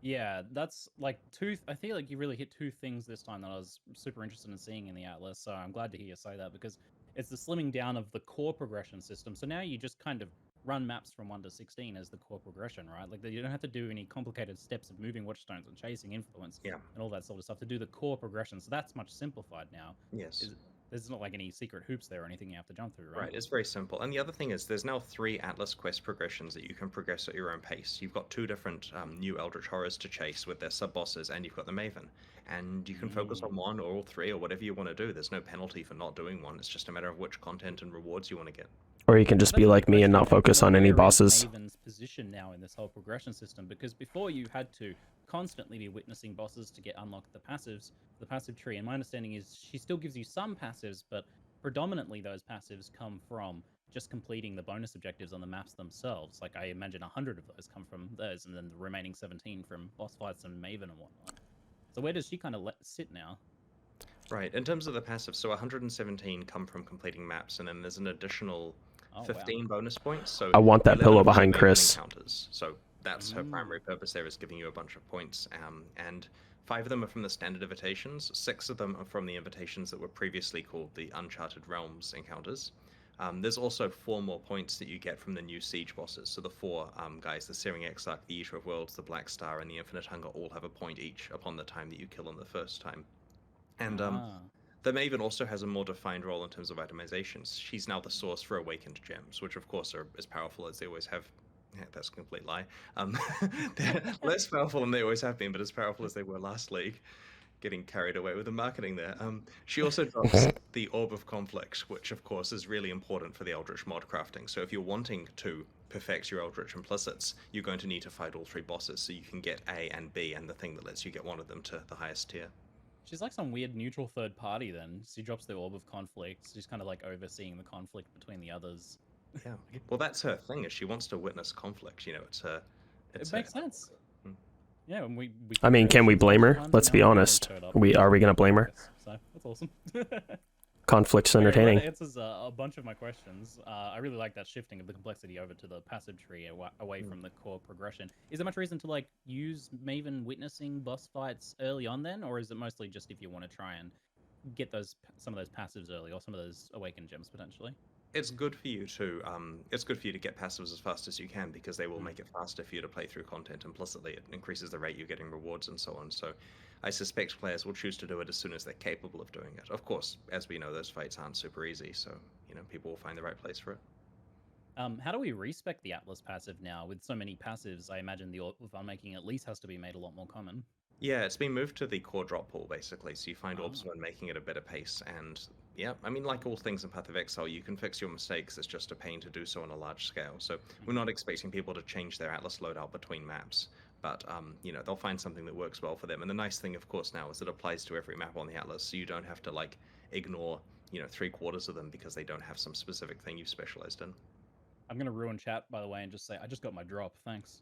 Yeah, that's like I feel like you really hit two things this time that I was super interested in seeing in the Atlas. So I'm glad to hear you say that, because it's the slimming down of the core progression system. So now you just kind of run maps from 1 to 16 as the core progression, right? Like you don't have to do any complicated steps of moving watchstones and chasing influence Yeah. and all that sort of stuff to do the core progression. So that's much simplified now. Yes. There's not like any secret hoops there or anything you have to jump through, right? Right, it's very simple. And the other thing is, there's now 3 Atlas quest progressions that you can progress at your own pace. You've got 2 different new Eldritch Horrors to chase with their sub-bosses, and you've got the Maven. And you can focus on one or all 3 or whatever you want to do. There's no penalty for not doing one. It's just a matter of which content and rewards you want to get. Or you can just be like me and not focus on any bosses. Maven's position now in this whole progression system, because before you had to constantly be witnessing bosses to get unlocked the passive tree. And my understanding is she still gives you some passives, but predominantly those passives come from just completing the bonus objectives on the maps themselves. Like I imagine 100 of those come from those, and then the remaining 17 from boss fights and Maven and whatnot. So where does she kind of sit now? Right, in terms of the passive, so 117 come from completing maps, and then there's an additional 15 bonus points. So I want that pillow behind Chris. Encounters. So that's her primary purpose there, is giving you a bunch of points. And 5 of them are from the standard invitations. 6 of them are from the invitations that were previously called the Uncharted Realms encounters. There's also 4 more points that you get from the new siege bosses. So the 4 guys, the Searing Exarch, the Eater of Worlds, the Black Star, and the Infinite Hunger, all have a point each upon the time that you kill them the first time. And the Maven also has a more defined role in terms of itemizations. She's now the source for awakened gems, which of course are as powerful as they always have. Yeah, that's a complete lie. They're less powerful than they always have been, but as powerful as they were last league. Getting carried away with the marketing there. She also drops the Orb of Conflict, which of course is really important for the Eldritch mod crafting. So if you're wanting to perfect your Eldritch Implicits, you're going to need to fight all 3 bosses, so you can get A and B, and the thing that lets you get one of them to the highest tier. She's like some weird neutral third party then. She drops the Orb of Conflict. She's kind of like overseeing the conflict between the others. Yeah. Well, that's her thing, is she wants to witness conflict. It's her... It makes sense. Yeah, and we I mean, can we blame her? Let's be honest. Are we gonna blame her? So that's awesome. Conflict's entertaining. That answers a bunch of my questions. I really like that shifting of the complexity over to the passive tree away from the core progression. Is there much reason to like use Maven witnessing boss fights early on then, or is it mostly just if you want to try and get some of those passives early, or some of those awakened gems potentially? It's good for you to get passives as fast as you can, because they will make it faster for you to play through content implicitly. It increases the rate you're getting rewards and so on. So I suspect players will choose to do it as soon as they're capable of doing it. Of course, as we know, those fights aren't super easy, so people will find the right place for it. How do we respec the Atlas passive now? With so many passives, I imagine the Orb of Unmaking at least has to be made a lot more common. Yeah, it's been moved to the core drop pool, basically, so you find orbs when making it a better pace. And yeah, I mean, like all things in Path of Exile, you can fix your mistakes. It's just a pain to do so on a large scale. So we're not expecting people to change their Atlas loadout between maps, but they'll find something that works well for them. And the nice thing, of course, now is it applies to every map on the Atlas, so you don't have to like ignore 3/4 of them because they don't have some specific thing you've specialized in. I'm gonna ruin chat, by the way, and just say I just got my drop. Thanks.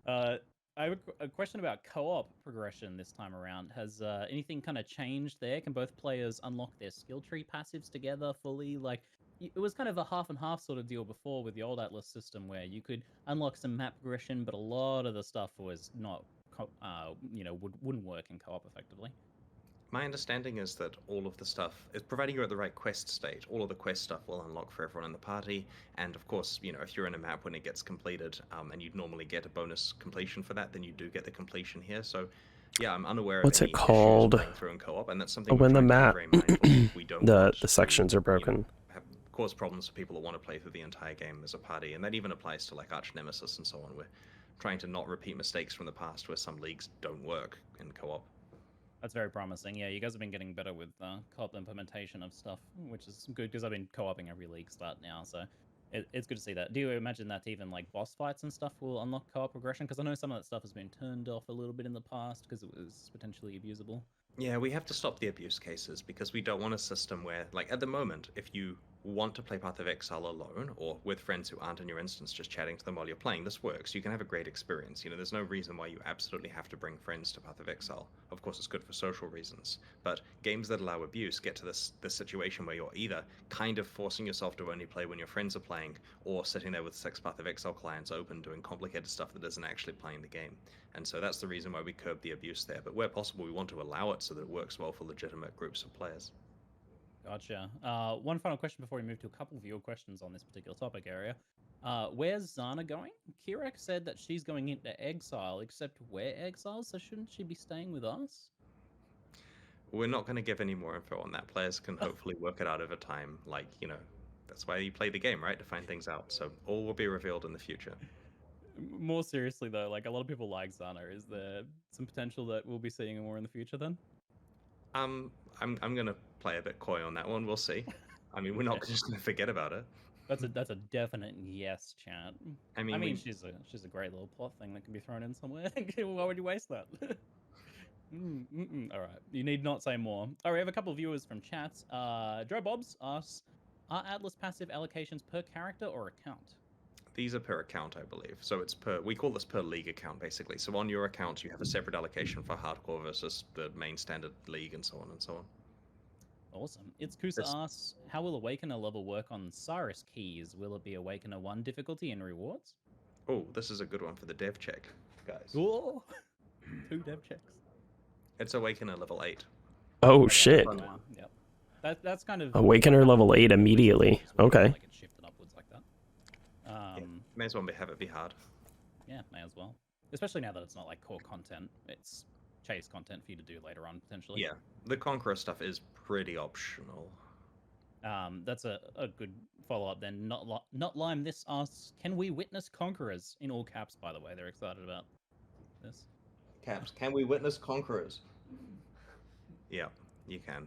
I have a question about co-op progression this time around. Has anything kind of changed there? Can both players unlock their skill tree passives together fully? Like, it was kind of a half and half sort of deal before with the old Atlas system, where you could unlock some map progression, but a lot of the stuff was not, wouldn't work in co-op effectively. My understanding is that all of the stuff is, providing you're at the right quest state, all of the quest stuff will unlock for everyone in the party. And of course, if you're in a map when it gets completed, and you'd normally get a bonus completion for that, then you do get the completion here. So yeah, I'm unaware of any issues playing through in co-op, and that's something when the map we don't the sections are broken. Have cause problems for people that want to play through the entire game as a party, and that even applies to like Arch Nemesis and so on. We're trying to not repeat mistakes from the past where some leagues don't work in co-op. That's very promising. Yeah, you guys have been getting better with co-op implementation of stuff, which is good, because I've been co-oping every league start now. So It's good to see that. Do you imagine that even like boss fights and stuff will unlock co-op progression? Because I know some of that stuff has been turned off a little bit in the past because it was potentially abusable. Yeah, we have to stop the abuse cases because we don't want a system where, like, at the moment, if you want to play Path of Exile alone or with friends who aren't in your instance, just chatting to them while you're playing, this works. You can have a great experience. You know, there's no reason why you absolutely have to bring friends to Path of Exile. Of course, it's good for social reasons, but games that allow abuse get to this situation where you're either kind of forcing yourself to only play when your friends are playing, or sitting there with 6 Path of Exile clients open doing complicated stuff that isn't actually playing the game. And so that's the reason why we curb the abuse there. But where possible, we want to allow it so that it works well for legitimate groups of players. Gotcha. One final question before we move to a couple viewer questions on this particular topic area. Where's Zana going? Kirek said that she's going into exile, except we're exiles, so shouldn't she be staying with us? We're not going to give any more info on that. Players can hopefully work it out over time. Like, you know, that's why you play the game, right? To find things out. So all will be revealed in the future. More seriously, though, like a lot of people like Zana. Is there some potential that we'll be seeing more in the future then? I'm gonna play a bit coy on that one. We'll see. I mean, we're not just gonna forget about it. That's a definite yes, chat. I mean, she's a great little plot thing that can be thrown in somewhere. Why would you waste that? All right, you need not say more. All right, we have a couple of viewers from chats. Joe Bobs asks, are Atlas passive allocations per character or account? these are per account, I believe. So it's we call this per league account, basically. So on your account, you have a separate allocation for hardcore versus the main standard league and so on and so on. Awesome. It's Kusa asks, how will Awakener level work on Cyrus keys? Will it be Awakener 1 difficulty and rewards? Oh, this is a good one for the dev check, guys. Oh, 2 dev checks. It's Awakener level 8. Oh, shit. Yep. That's kind of... Awakener level 8 immediately. Okay. Like it's shifted upwards like that. May as well have it be hard. Yeah, may as well. Especially now that it's not like core content. It's chase content for you to do later on, potentially. Yeah, the Conqueror stuff is pretty optional. That's a good follow-up then. Not Lime this asks, can we witness Conquerors? In all caps, by the way. They're excited about this. Caps, can we witness Conquerors? Yeah, you can.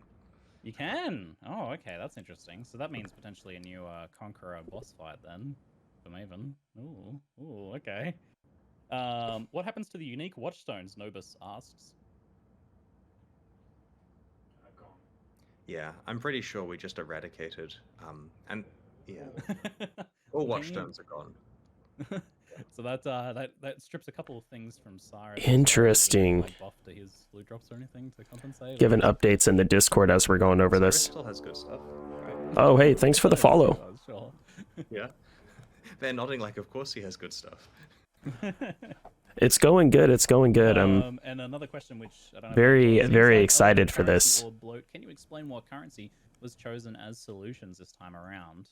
You can? Oh, okay, that's interesting. So that means potentially a new Conqueror boss fight then for Maven. Ooh, okay. What happens to the unique watchstones, Nobus asks? Yeah, I'm pretty sure we just eradicated, and yeah, all watchstones are gone. So that strips a couple of things from Cyrus. Interesting. Like buff to his blue drops or anything to compensate. Given updates in the Discord as we're going over this. Still has good stuff. Right. Oh, hey, thanks for the follow. Sure. Yeah, they're nodding like, of course he has good stuff. It's going good. It's going good. I'm and another question, which I don't know very excited for this. Can you explain what currency was chosen as solutions this time around?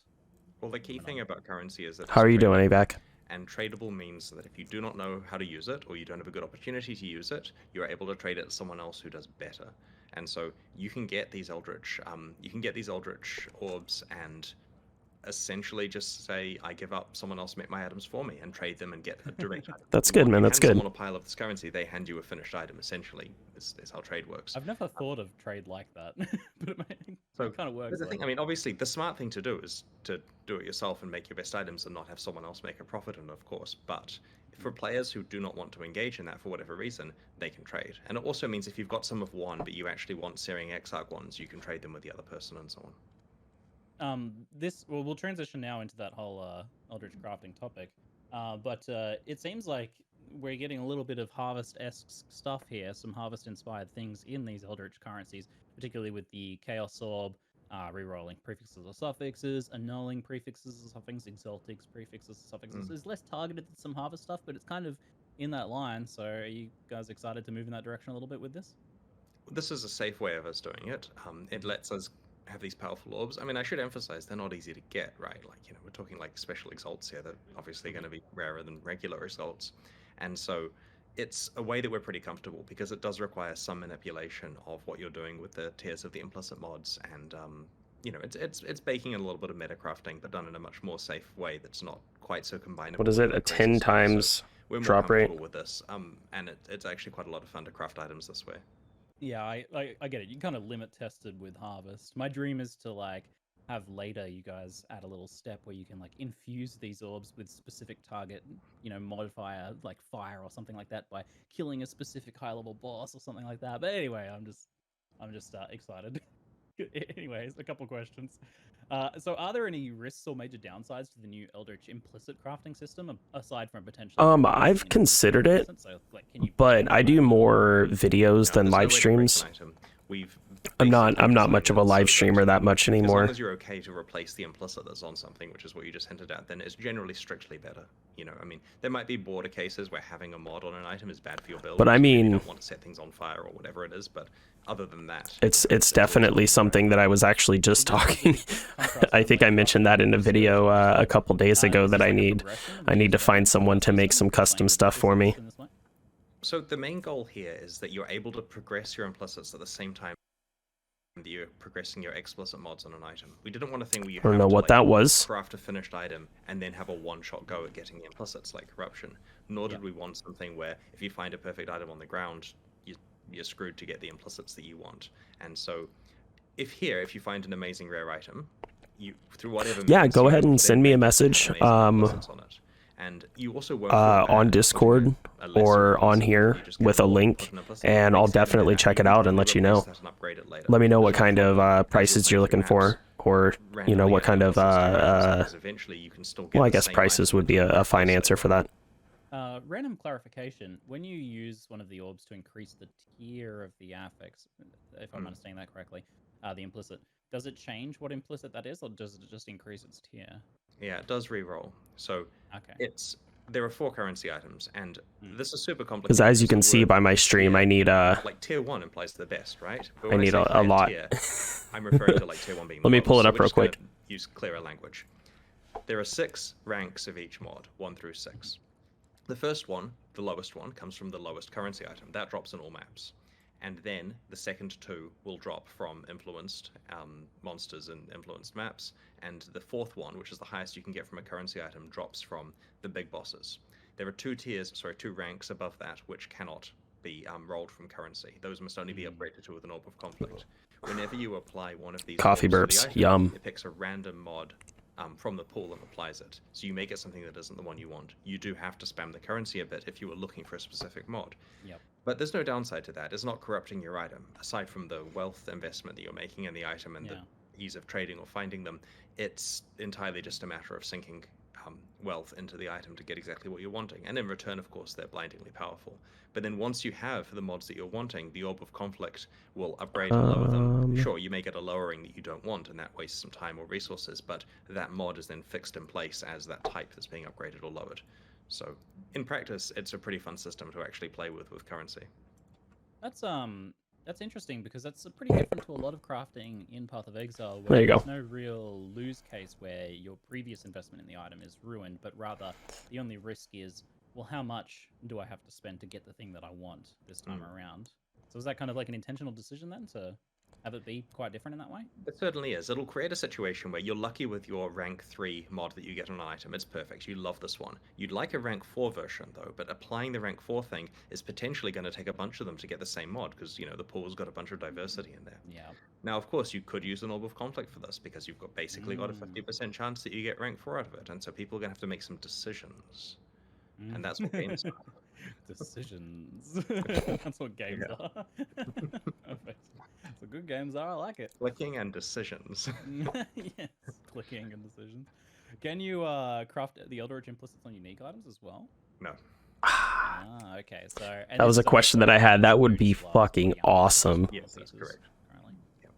Well, the key thing about currency is that How are you doing, AVAC? And tradable means that if you do not know how to use it, or you don't have a good opportunity to use it, you are able to trade it to someone else who does better. And so you can get these Eldritch, orbs and essentially just say, I give up, someone else make my items for me, and trade them and get a direct item. That's good, man. That's good. Someone a pile of this currency, they hand you a finished item, essentially, is how trade works. I've never thought of trade like that, but it kind of works. But the thing, I mean, obviously, the smart thing to do is to do it yourself and make your best items and not have someone else make a profit on it, of course. But for players who do not want to engage in that for whatever reason, they can trade. And it also means if you've got some of one, but you actually want Searing Exarch ones, you can trade them with the other person and so on. We'll transition now into that whole Eldritch crafting topic, but it seems like we're getting a little bit of Harvest-esque stuff here, some Harvest-inspired things in these Eldritch currencies, particularly with the Chaos Orb, rerolling prefixes or suffixes, annulling prefixes or suffixes, exalting prefixes or suffixes. It's less targeted than some Harvest stuff, but it's kind of in that line, so are you guys excited to move in that direction a little bit with this? This is a safe way of us doing it. It lets us have these powerful orbs. I mean, I should emphasize they're not easy to get, right? Like, you know, we're talking like special exalts here. They're obviously going to be rarer than regular exalts. And so it's a way that we're pretty comfortable because it does require some manipulation of what you're doing with the tiers of the implicit mods. And, you know, it's baking in a little bit of meta crafting, but done in a much more safe way that's not quite so combinable. What is it? A 10 times we're more drop rate? with this. And it's actually quite a lot of fun to craft items this way. Yeah, I get it. You kind of limit tested with Harvest. My dream is to like have later you guys add a little step where you can like infuse these orbs with specific target, modifier like fire or something like that by killing a specific high level boss or something like that. But anyway, I'm just excited. Anyways, a couple questions. So are there any risks or major downsides to the new Eldritch implicit crafting system aside from potentially I've considered it, so like can you but break I an do item? more videos than there's live no way to break an streams. item. We've I'm not basically much of a designed it live so streamer that that much as long anymore. as you're okay to replace the implicit that's on something, which is what you just hinted at, then it's generally strictly better. I mean, there might be border cases where having a mod on an item is bad for your build. But I because you mean, don't want to set things on fire or whatever it is. But other than that, it's definitely something that I was actually just talking. I think I mentioned that in a video a couple days ago that I need to find someone to make some custom stuff for me. So the main goal here is that you're able to progress your implicits at the same time that you're progressing your explicit mods on an item. We didn't want a thing where you I don't have know to what like, that was. craft a finished item and then have a one-shot go at getting the implicits like corruption. Nor did we want something where if you find a perfect item on the ground, you're screwed to get the implicits that you want. And so if you find an amazing rare item, you through whatever means, Go ahead and then send me a make it message have amazing implicits on it. And you also won't feel on bad putting Discord a lesser or on implicit here if you just get with a more, link, put an implicit, and it I'll makes it even definitely better. check You it can out and probably let you replace know. that and upgrade it later. Let me know what There's no kind of problem with prices your you're looking maps for, or randomly what kind of adding implicits to your items, because eventually you can still get well, I the guess same prices item would be and a fine replace it. answer for that. Random clarification: when you use one of the orbs to increase the tier of the affix, if I'm understanding that correctly, the implicit, does it change what implicit that is, or does it just increase its tier? Yeah, it does re-roll. So Okay. there are 4 currency items, and this is super complicated. Because as you the can see word by my stream, tier, I need like tier 1 implies the best, right? But I when need say a higher lot. tier, I'm referring to like tier 1 being the Let me lowest, pull it so up we're real just gonna quick. use clearer language. There are 6 ranks of each mod, 1 through 6. The first one, the lowest one, comes from the lowest currency item. That drops in all maps. And then the second 2 will drop from influenced monsters and influenced maps. And the fourth one, which is the highest you can get from a currency item, drops from the big bosses. There are 2 ranks above that, which cannot be rolled from currency. Those must only be upgraded to with an Orb of Conflict. Whenever you apply one of these Coffee orbs to burps, the item, yum. it picks a random mod from the pool and applies it. So you make it something that isn't the one you want. You do have to spam the currency a bit if you were looking for a specific mod. Yep. But there's no downside to that. It's not corrupting your item. Aside from the wealth investment that you're making in the item and the ease of trading or finding them, it's entirely just a matter of sinking wealth into the item to get exactly what you're wanting. And in return, of course, they're blindingly powerful. But then once you have the mods that you're wanting, the Orb of Conflict will upgrade and lower them. Sure, you may get a lowering that you don't want, and that wastes some time or resources, but that mod is then fixed in place as that type that's being upgraded or lowered. So, in practice, it's a pretty fun system to actually play with currency. That's interesting because that's pretty different to a lot of crafting in Path of Exile, where There you there's go. no real lose case where your previous investment in the item is ruined, but rather the only risk is, well, how much do I have to spend to get the thing that I want this time around? So is that kind of like an intentional decision then to have it be quite different in that way? It certainly is. It'll create a situation where you're lucky with your rank 3 mod that you get on an item. It's perfect. You love this one. You'd like a rank 4 version, though, but applying the rank 4 thing is potentially going to take a bunch of them to get the same mod, because, the pool's got a bunch of diversity in there. Yeah. Now, of course, you could use an Orb of Conflict for this, because you've got basically got a 50% chance that you get rank 4 out of it, and so people are going to have to make some decisions. And that's what games are. Decisions. That's what games are. Perfect. That's what good games are. I like it. Clicking and decisions. Yes, clicking and decisions. Can you craft the Eldritch implicits on unique items as well? No. Okay. So That was a question that I had. That would be fucking awesome. Yes, that's correct. Currently. Yeah.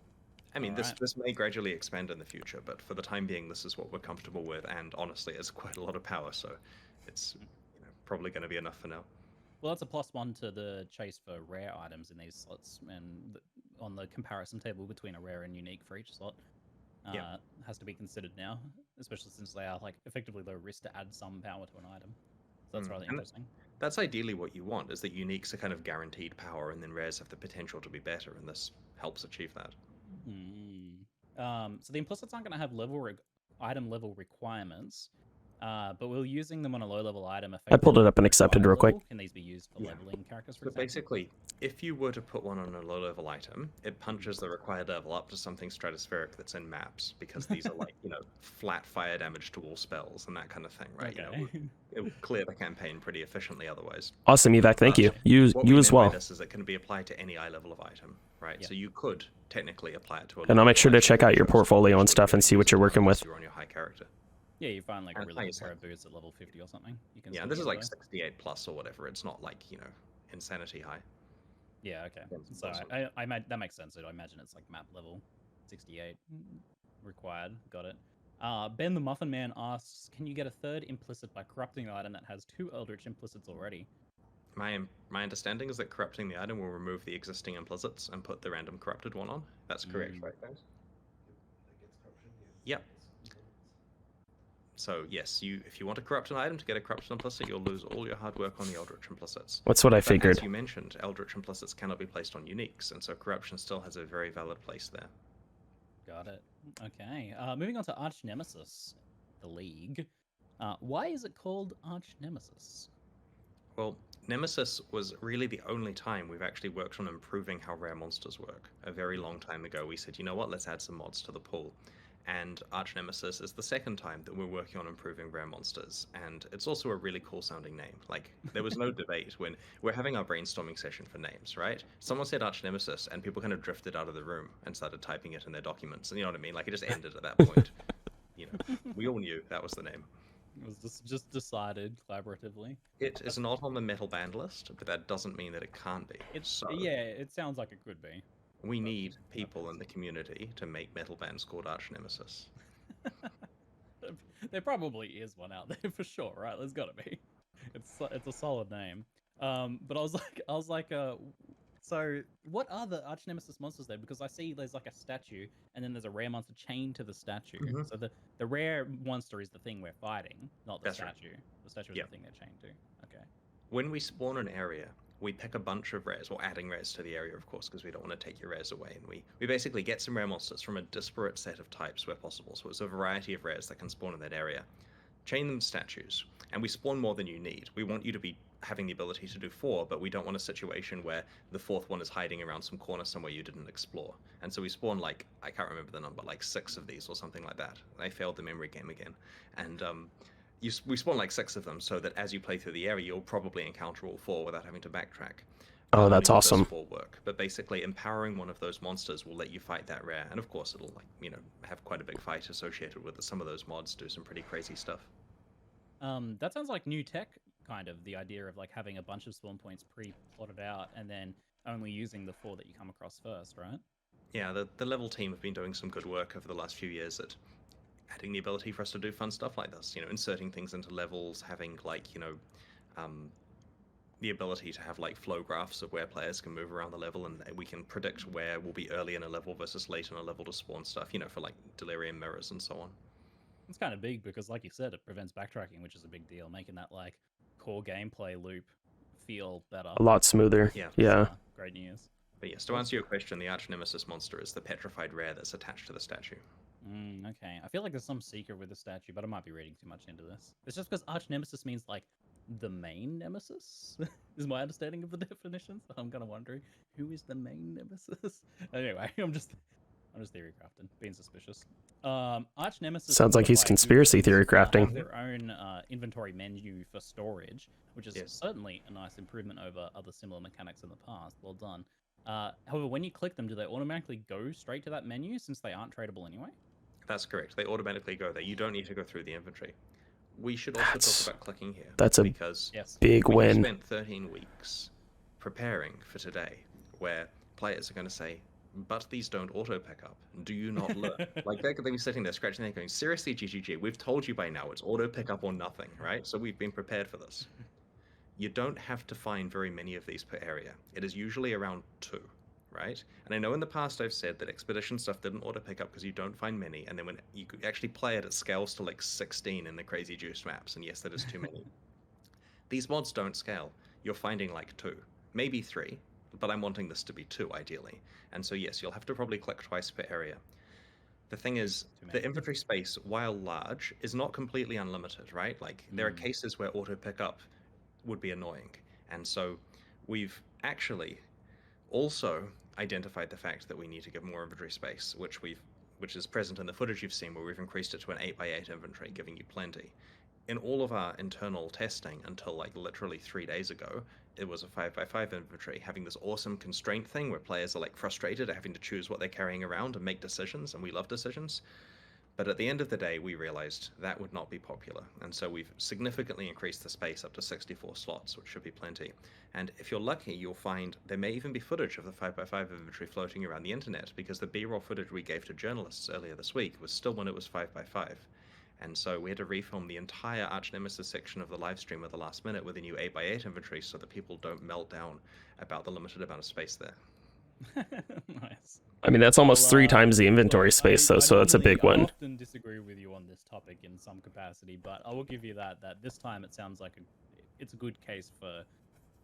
I mean, this may gradually expand in the future, but for the time being, this is what we're comfortable with, and honestly, it's quite a lot of power, so it's probably going to be enough for now. Well, that's a +1 to the chase for rare items in these slots, and on the comparison table between a rare and unique for each slot, has to be considered now, especially since they are like effectively low risk to add some power to an item. So that's really interesting. That's ideally what you want, is that uniques are kind of guaranteed power, and then rares have the potential to be better, and this helps achieve that. So the implicits aren't going to have item level requirements. But we're using them on a low-level item. I pulled it up and effectively accepted higher real quick. level. Can these be used for Yeah. leveling characters, for So example? basically, if you were to put one on a low level item, it punches the required level up to something stratospheric that's in maps, because these are like, flat fire damage to all spells and that kind of thing, right? Okay. It would clear the campaign pretty efficiently otherwise. Awesome, Evac. Thank you. But You what we as mean by well. this is it can be applied to any eye level of item, right? Yep. So you could technically apply it to a And I'll make low-level sure to item check out your first, portfolio which and would stuff and really see what use you're it working unless with. you're on your high character. Yeah, you find like a And really nice. good pair of boots at level 50 or something. You can Yeah, still and this get is like those. 68 plus or whatever. It's not like, insanity high. Yeah, okay. That's So awesome. that makes sense. I imagine it's like map level 68 required. Got it. Ben the Muffin Man asks, can you get a third implicit by corrupting the item that has 2 Eldritch implicits already? My understanding is that corrupting the item will remove the existing implicits and put the random corrupted one on. That's correct, right, guys? Yep. So yes, if you want to corrupt an item to get a corrupted implicit, you'll lose all your hard work on the Eldritch implicits. That's what I But figured. as you mentioned, Eldritch implicits cannot be placed on uniques, and so corruption still has a very valid place there. Got it. Okay. Moving on to Arch Nemesis, the League. Why is it called Arch Nemesis? Well, Nemesis was really the only time we've actually worked on improving how rare monsters work. A very long time ago, we said, you know what, let's add some mods to the pool. And Arch Nemesis is the second time that we're working on improving rare monsters, and it's also a really cool sounding name. Like, there was no debate when we're having our brainstorming session for names, right? Someone said Arch Nemesis, and people kind of drifted out of the room and started typing it in their documents. And you know what I mean? Like, it just ended at that point. We all knew that was the name. It was just decided collaboratively. It is not on the metal band list, but that doesn't mean that it can't be. Yeah, it sounds like it could be. We need people in the community to make metal bands called Arch Nemesis. There probably is one out there for sure, right? There's got to be. It's a solid name. But I was like, so what are the Arch Nemesis monsters there? Because I see there's like a statue, and then there's a rare monster chained to the statue. Mhm. So the rare monster is the thing we're fighting, not the That's right. statue. The statue is Yep. the thing they're chained to. Okay. When we spawn an area, we pick a bunch of rares, or adding rares to the area, of course, because we don't want to take your rares away. And we basically get some rare monsters from a disparate set of types where possible. So it's a variety of rares that can spawn in that area. Chain them statues, and we spawn more than you need. We want you to be having the ability to do 4, but we don't want a situation where the 4th one is hiding around some corner somewhere you didn't explore. And so we spawn like, I can't remember the number, like 6 of these or something like that. I failed the memory game again. And we spawn like 6 of them so that as you play through the area, you'll probably encounter all 4 without having to backtrack. Oh, Only that's will awesome. those 4 work, but basically empowering one of those monsters will let you fight that rare, and of course it'll have quite a big fight associated with it. Some of those mods do some pretty crazy stuff. That sounds like new tech, kind of the idea of like having a bunch of spawn points pre-plotted out and then only using the 4 that you come across first, right? Yeah, the level team have been doing some good work over the last few years at adding the ability for us to do fun stuff like this. Inserting things into levels, having like the ability to have like flow graphs of where players can move around the level, and we can predict where we'll be early in a level versus late in a level to spawn stuff. For like delirium mirrors and so on. It's kind of big because, like you said, it prevents backtracking, which is a big deal, making that like core gameplay loop feel better. A lot smoother. Yeah. Yeah. Great news. But yes, to answer your question, the Arch Nemesis monster is the petrified rare that's attached to the statue. Okay. I feel like there's some secret with the statue, but I might be reading too much into this. It's just because Arch Nemesis means like the main nemesis is my understanding of the definition. So I'm kind of wondering who is the main nemesis. Anyway, I'm just theory crafting, being suspicious. Arch Nemesis Sounds like he's modifier conspiracy users theory have crafting. their own inventory menu for storage, which is certainly a nice improvement over other similar mechanics in the past. Well done. However, when you click them, do they automatically go straight to that menu since they aren't tradable anyway? That's correct. They automatically go there. You don't need to go through the inventory. We should also talk about clicking here. That's a because big we win. spent 13 weeks preparing for today, where players are going to say, but these don't auto pick up. Do you not learn? Like they'll be sitting there scratching their head going, seriously, GGG, we've told you by now it's auto pick up or nothing, right? So we've been prepared for this. You don't have to find very many of these per area. It is usually around 2, right? And I know in the past I've said that expedition stuff didn't auto pick up because you don't find many, and then when you actually play it scales to like 16 in the crazy juice maps, and yes, that is too many. These mods don't scale. You're finding like 2, maybe 3, but I'm wanting this to be 2 ideally. And so yes, you'll have to probably click twice per area. The thing is, Too many. the inventory space, while large, is not completely unlimited, right? Like, there are cases where auto pickup would be annoying. And so we've actually also identified the fact that we need to give more inventory space, which is present in the footage you've seen, where we've increased it to an 8x8 inventory, giving you plenty. In all of our internal testing until like literally 3 days ago, it was a 5x5 inventory, having this awesome constraint thing where players are like frustrated at having to choose what they're carrying around and make decisions, and we love decisions. But at the end of the day, we realized that would not be popular, and so we've significantly increased the space up to 64 slots, which should be plenty. And if you're lucky, you'll find there may even be footage of the 5x5 inventory floating around the internet, because the B-roll footage we gave to journalists earlier this week was still when it was 5x5. And so we had to refilm the entire Arch Nemesis section of the live stream at the last minute with a new 8x8 inventory so that people don't melt down about the limited amount of space there. Nice. I mean, that's almost Well, 3 times the inventory look, space, though, so that's a big I one. often disagree with you on this topic in some capacity, but I will give you that this time it sounds like it's a good case for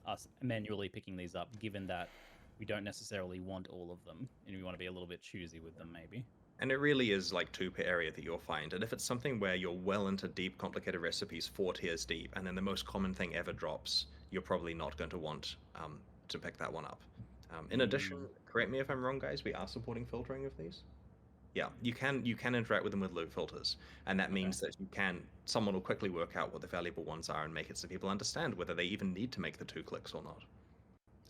us manually picking these up, given that we don't necessarily want all of them, and we want to be a little bit choosy with them, maybe. And it really is like 2 per area that you'll find. And if it's something where you're well into deep, complicated recipes, 4 tiers deep, and then the most common thing ever drops, you're probably not going to want to pick that one up. In addition, correct me if I'm wrong, guys, we are supporting filtering of these. Yeah, you can interact with them with loot filters, and that means that someone will quickly work out what the valuable ones are and make it so people understand whether they even need to make the 2 clicks or not.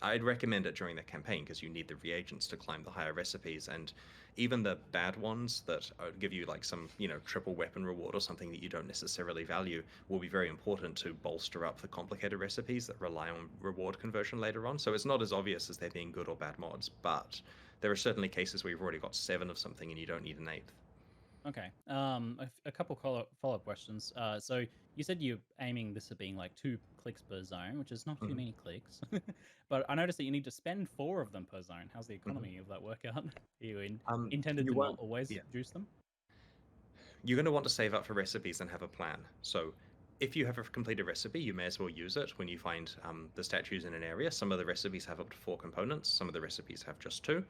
I'd recommend it during the campaign because you need the reagents to climb the higher recipes, and even the bad ones that give you like some, triple weapon reward or something that you don't necessarily value will be very important to bolster up the complicated recipes that rely on reward conversion later on. So it's not as obvious as there being good or bad mods, but there are certainly cases where you've already got 7 of something and you don't need an 8th. Okay. A couple follow-up questions. So you said you're aiming this at being like 2 clicks per zone, which is not too many clicks. But I noticed that you need to spend 4 of them per zone. How's the economy of that work out? Are you intended to not always juice them? You're going to want to save up for recipes and have a plan. So if you have a completed recipe, you may as well use it when you find the statues in an area. Some of the recipes have up to 4 components. Some of the recipes have just 2.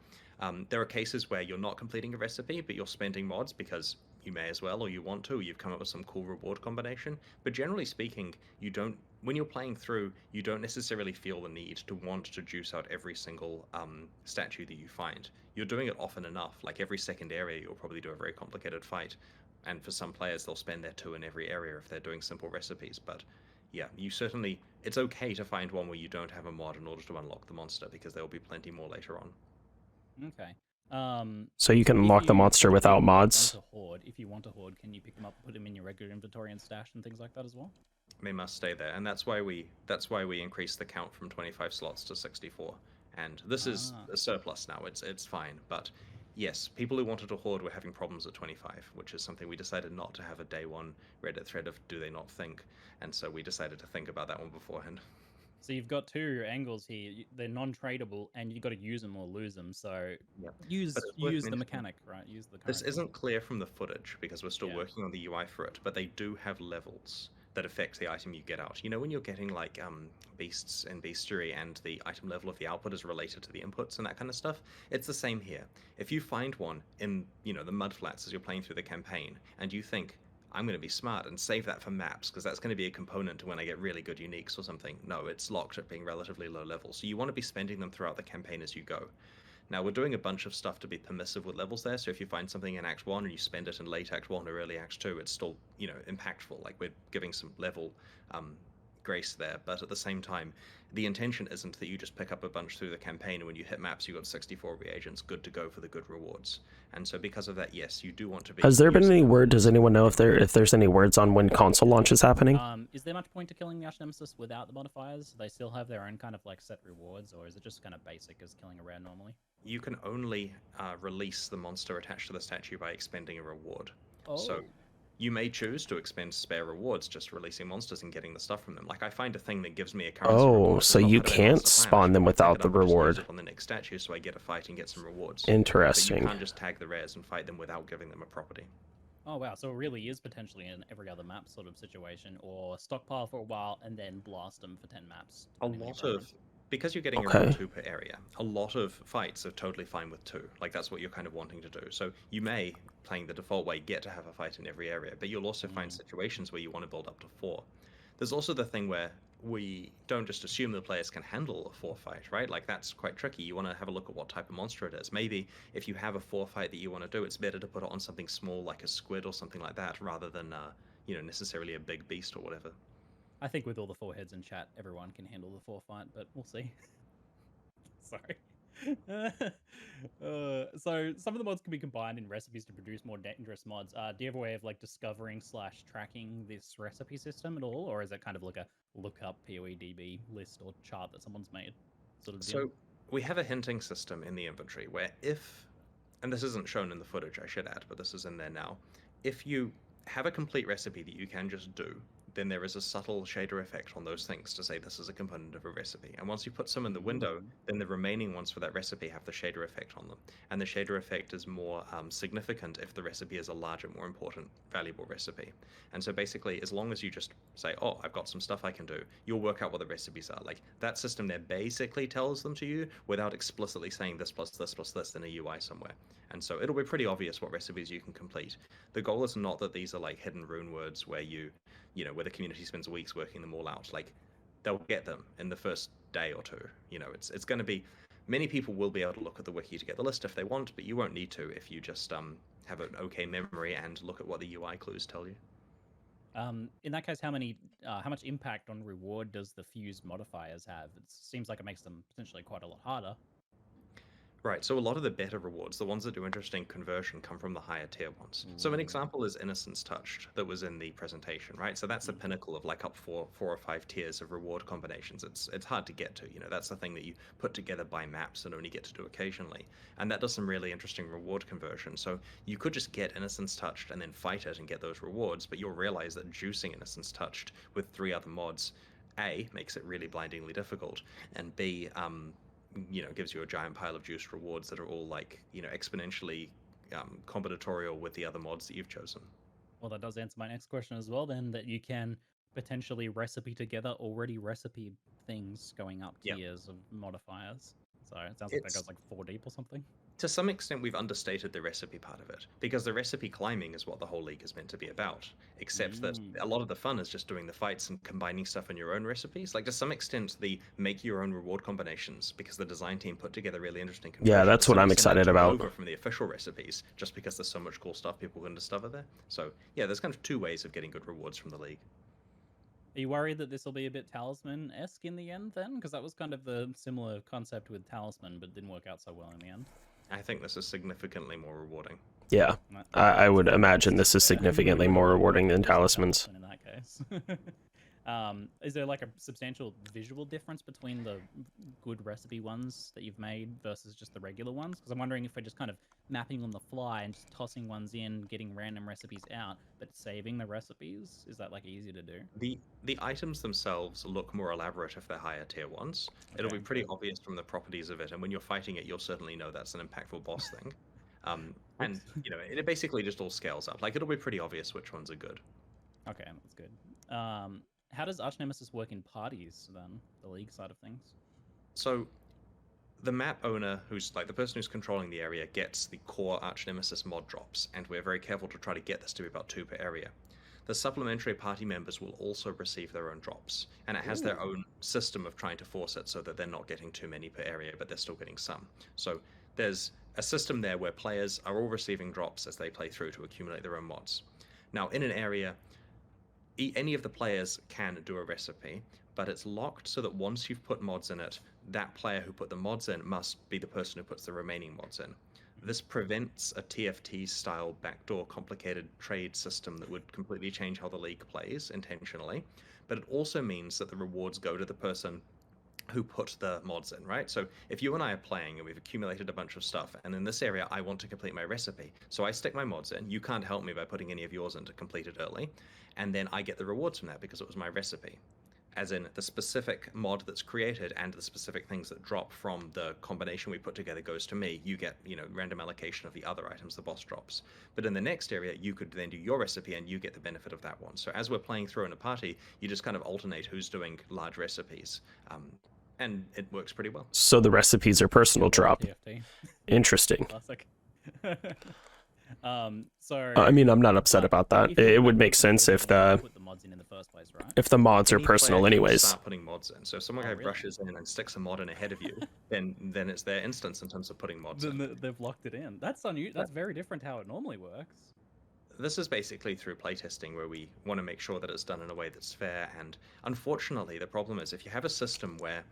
There are cases where you're not completing a recipe, but you're spending mods because you may as well, or you want to, or you've come up with some cool reward combination. But generally speaking, when you're playing through, you don't necessarily feel the need to want to juice out every single statue that you find. You're doing it often enough. Like every second area, you'll probably do a very complicated fight. And for some players, they'll spend their 2 in every area if they're doing simple recipes. But yeah, it's okay to find one where you don't have a mod in order to unlock the monster, because there will be plenty more later on. Okay. So you can unlock the monster without mods? If you want a horde, can you pick them up, put them in your regular inventory and stash and things like that as well? They must stay there, and that's why we increased the count from 25 slots to 64. And this is a surplus now. It's fine, but yes, people who wanted a horde were having problems at 25, which is something we decided not to have a day one Reddit thread of do they not think, and so we decided to think about that one beforehand. So you've got 2 angles here. They're non-tradable, and you've got to use them or lose them. So use the mechanic, right? Use the current. This isn't clear from the footage because we're still working on the UI for it, but they do have levels that affect the item you get out. When you're getting like beasts and bestiary and the item level of the output is related to the inputs and that kind of stuff, it's the same here. If you find one in the mudflats as you're playing through the campaign and you think, I'm going to be smart and save that for maps because that's going to be a component to when I get really good uniques or something. No, it's locked at being relatively low level. So you want to be spending them throughout the campaign as you go. Now, we're doing a bunch of stuff to be permissive with levels there, so if you find something in Act 1 and you spend it in late Act 1 or early Act 2, it's still, impactful. Like, we're giving some level grace there, but at the same time, the intention isn't that you just pick up a bunch through the campaign and when you hit maps, you've got 64 reagents good to go for the good rewards. And so because of that, yes, you do want to be... Has there been any word? Does anyone know if there's any words on when console launch is happening? Is there much point to killing the Arch Nemesis without the modifiers? Do they still have their own kind of like set rewards, or is it just kind of basic as killing a rare normally? You can only release the monster attached to the statue by expending a reward. Oh. So you may choose to expend spare rewards, just releasing monsters and getting the stuff from them. Like, I find a thing that gives me a currency reward, so you can't spawn them without the reward. On the next statue, so I get a fight and get some rewards. Interesting. But you can't just tag the rares and fight them without giving them a property. Oh wow, so it really is potentially an every other map sort of situation, or stockpile for a while and then blast them for 10 maps. because you're getting Okay. around 2 per area, a lot of fights are totally fine with 2. Like, that's what you're kind of wanting to do. So you may, playing the default way, get to have a fight in every area, but you'll also find situations where you want to build up to 4. There's also the thing where we don't just assume the players can handle a 4 fight, right? Like, that's quite tricky. You want to have a look at what type of monster it is. Maybe if you have a 4 fight that you want to do, it's better to put it on something small like a squid or something like that, rather than necessarily a big beast or whatever. I think with all the 4 heads in chat, everyone can handle the 4 fight, but we'll see. Sorry. So some of the mods can be combined in recipes to produce more dangerous mods. Do you have a way of like discovering / tracking this recipe system at all, or is it kind of like a lookup PoEDB list or chart that someone's made sort of deal? So we have a hinting system in the inventory where if, and this isn't shown in the footage, I should add, but this is in there now, if you have a complete recipe that you can just do, then there is a subtle shader effect on those things to say this is a component of a recipe. And once you put some in the window, then the remaining ones for that recipe have the shader effect on them. And the shader effect is more significant if the recipe is a larger, more important, valuable recipe. And so basically, as long as you just say, oh, I've got some stuff I can do, you'll work out what the recipes are. Like, that system there basically tells them to you without explicitly saying this plus this plus this in a UI somewhere. And so it'll be pretty obvious what recipes you can complete. The goal is not that these are like hidden rune words where where the community spends weeks working them all out. Like, they'll get them in the first day or two. It's going to be, many people will be able to look at the wiki to get the list if they want, but you won't need to if you just have an okay memory and look at what the UI clues tell you. In that case, how much impact on reward does the fused modifiers have? It seems like it makes them potentially quite a lot harder. Right, so a lot of the better rewards, the ones that do interesting conversion, come from the higher tier ones. So an example is Innocence Touched that was in the presentation, right? So that's the pinnacle of like up 4 or 5 tiers of reward combinations. It's hard to get to, that's the thing that you put together by maps and only get to do occasionally. And that does some really interesting reward conversion. So you could just get Innocence Touched and then fight it and get those rewards, but you'll realize that juicing Innocence Touched with 3 other mods, A, makes it really blindingly difficult, and B, gives you a giant pile of juiced rewards that are all like, exponentially combinatorial with the other mods that you've chosen. Well, that does answer my next question as well, then, that you can potentially recipe together already recipe things going up tiers of modifiers. So it sounds like that goes like 4 deep or something. To some extent, we've understated the recipe part of it, because the recipe climbing is what the whole league is meant to be about, except that a lot of the fun is just doing the fights and combining stuff in your own recipes. Like, to some extent, the make your own reward combinations, because the design team put together really interesting conversions. Yeah, that's what I'm excited about. Over from the official recipes, just because there's so much cool stuff people can discover there. So yeah, there's kind of 2 ways of getting good rewards from the league. Are you worried that this will be a bit Talisman-esque in the end then? Because that was kind of the similar concept with Talisman, but didn't work out so well in the end. I think this is significantly more rewarding. Yeah, I would imagine this is significantly more rewarding than Talismans. In that case. Is there like a substantial visual difference between the good recipe ones that you've made versus just the regular ones? Because I'm wondering if we're just kind of mapping on the fly and just tossing ones in, getting random recipes out, but saving the recipes, is that like easy to do? The items themselves look more elaborate if they're higher tier ones. Okay. It'll be pretty obvious from the properties of it, and when you're fighting it, you'll certainly know that's an impactful boss thing. And it basically just all scales up. Like, it'll be pretty obvious which ones are good. Okay, that's good. How does Arch Nemesis work in parties then, the league side of things? So the map owner, who's like the person who's controlling the area, gets the core Arch Nemesis mod drops, and we're very careful to try to get this to be about 2 per area. The supplementary party members will also receive their own drops, and it has their own system of trying to force it so that they're not getting too many per area, but they're still getting some. So there's a system there where players are all receiving drops as they play through to accumulate their own mods. Now, in an area, any of the players can do a recipe, but it's locked so that once you've put mods in it, that player who put the mods in must be the person who puts the remaining mods in. This prevents a TFT-style backdoor complicated trade system that would completely change how the league plays intentionally, but it also means that the rewards go to the person who put the mods in, right? So if you and I are playing and we've accumulated a bunch of stuff, and in this area I want to complete my recipe, so I stick my mods in, you can't help me by putting any of yours in to complete it early, and then I get the rewards from that because it was my recipe. As in, the specific mod that's created and the specific things that drop from the combination we put together goes to me. You get, random allocation of the other items the boss drops. But in the next area, you could then do your recipe and you get the benefit of that one. So as we're playing through in a party, you just kind of alternate who's doing large recipes. and it works pretty well. So the recipes are personal drop. TFT. Interesting. Classic. So I mean, I'm not upset about that. if you're It not would make looking sense for if someone to the put the mods in the first place, right? mods are Any player personal can anyways. start putting mods in. So if someone Really? rushes in and sticks a mod in ahead of you, then it's their instance in terms of putting mods in. Then they've locked it in. That's unusual. That's very different to how it normally works. This is basically through playtesting where we want to make sure that it's done in a way that's fair. And unfortunately, the problem is if you have a system where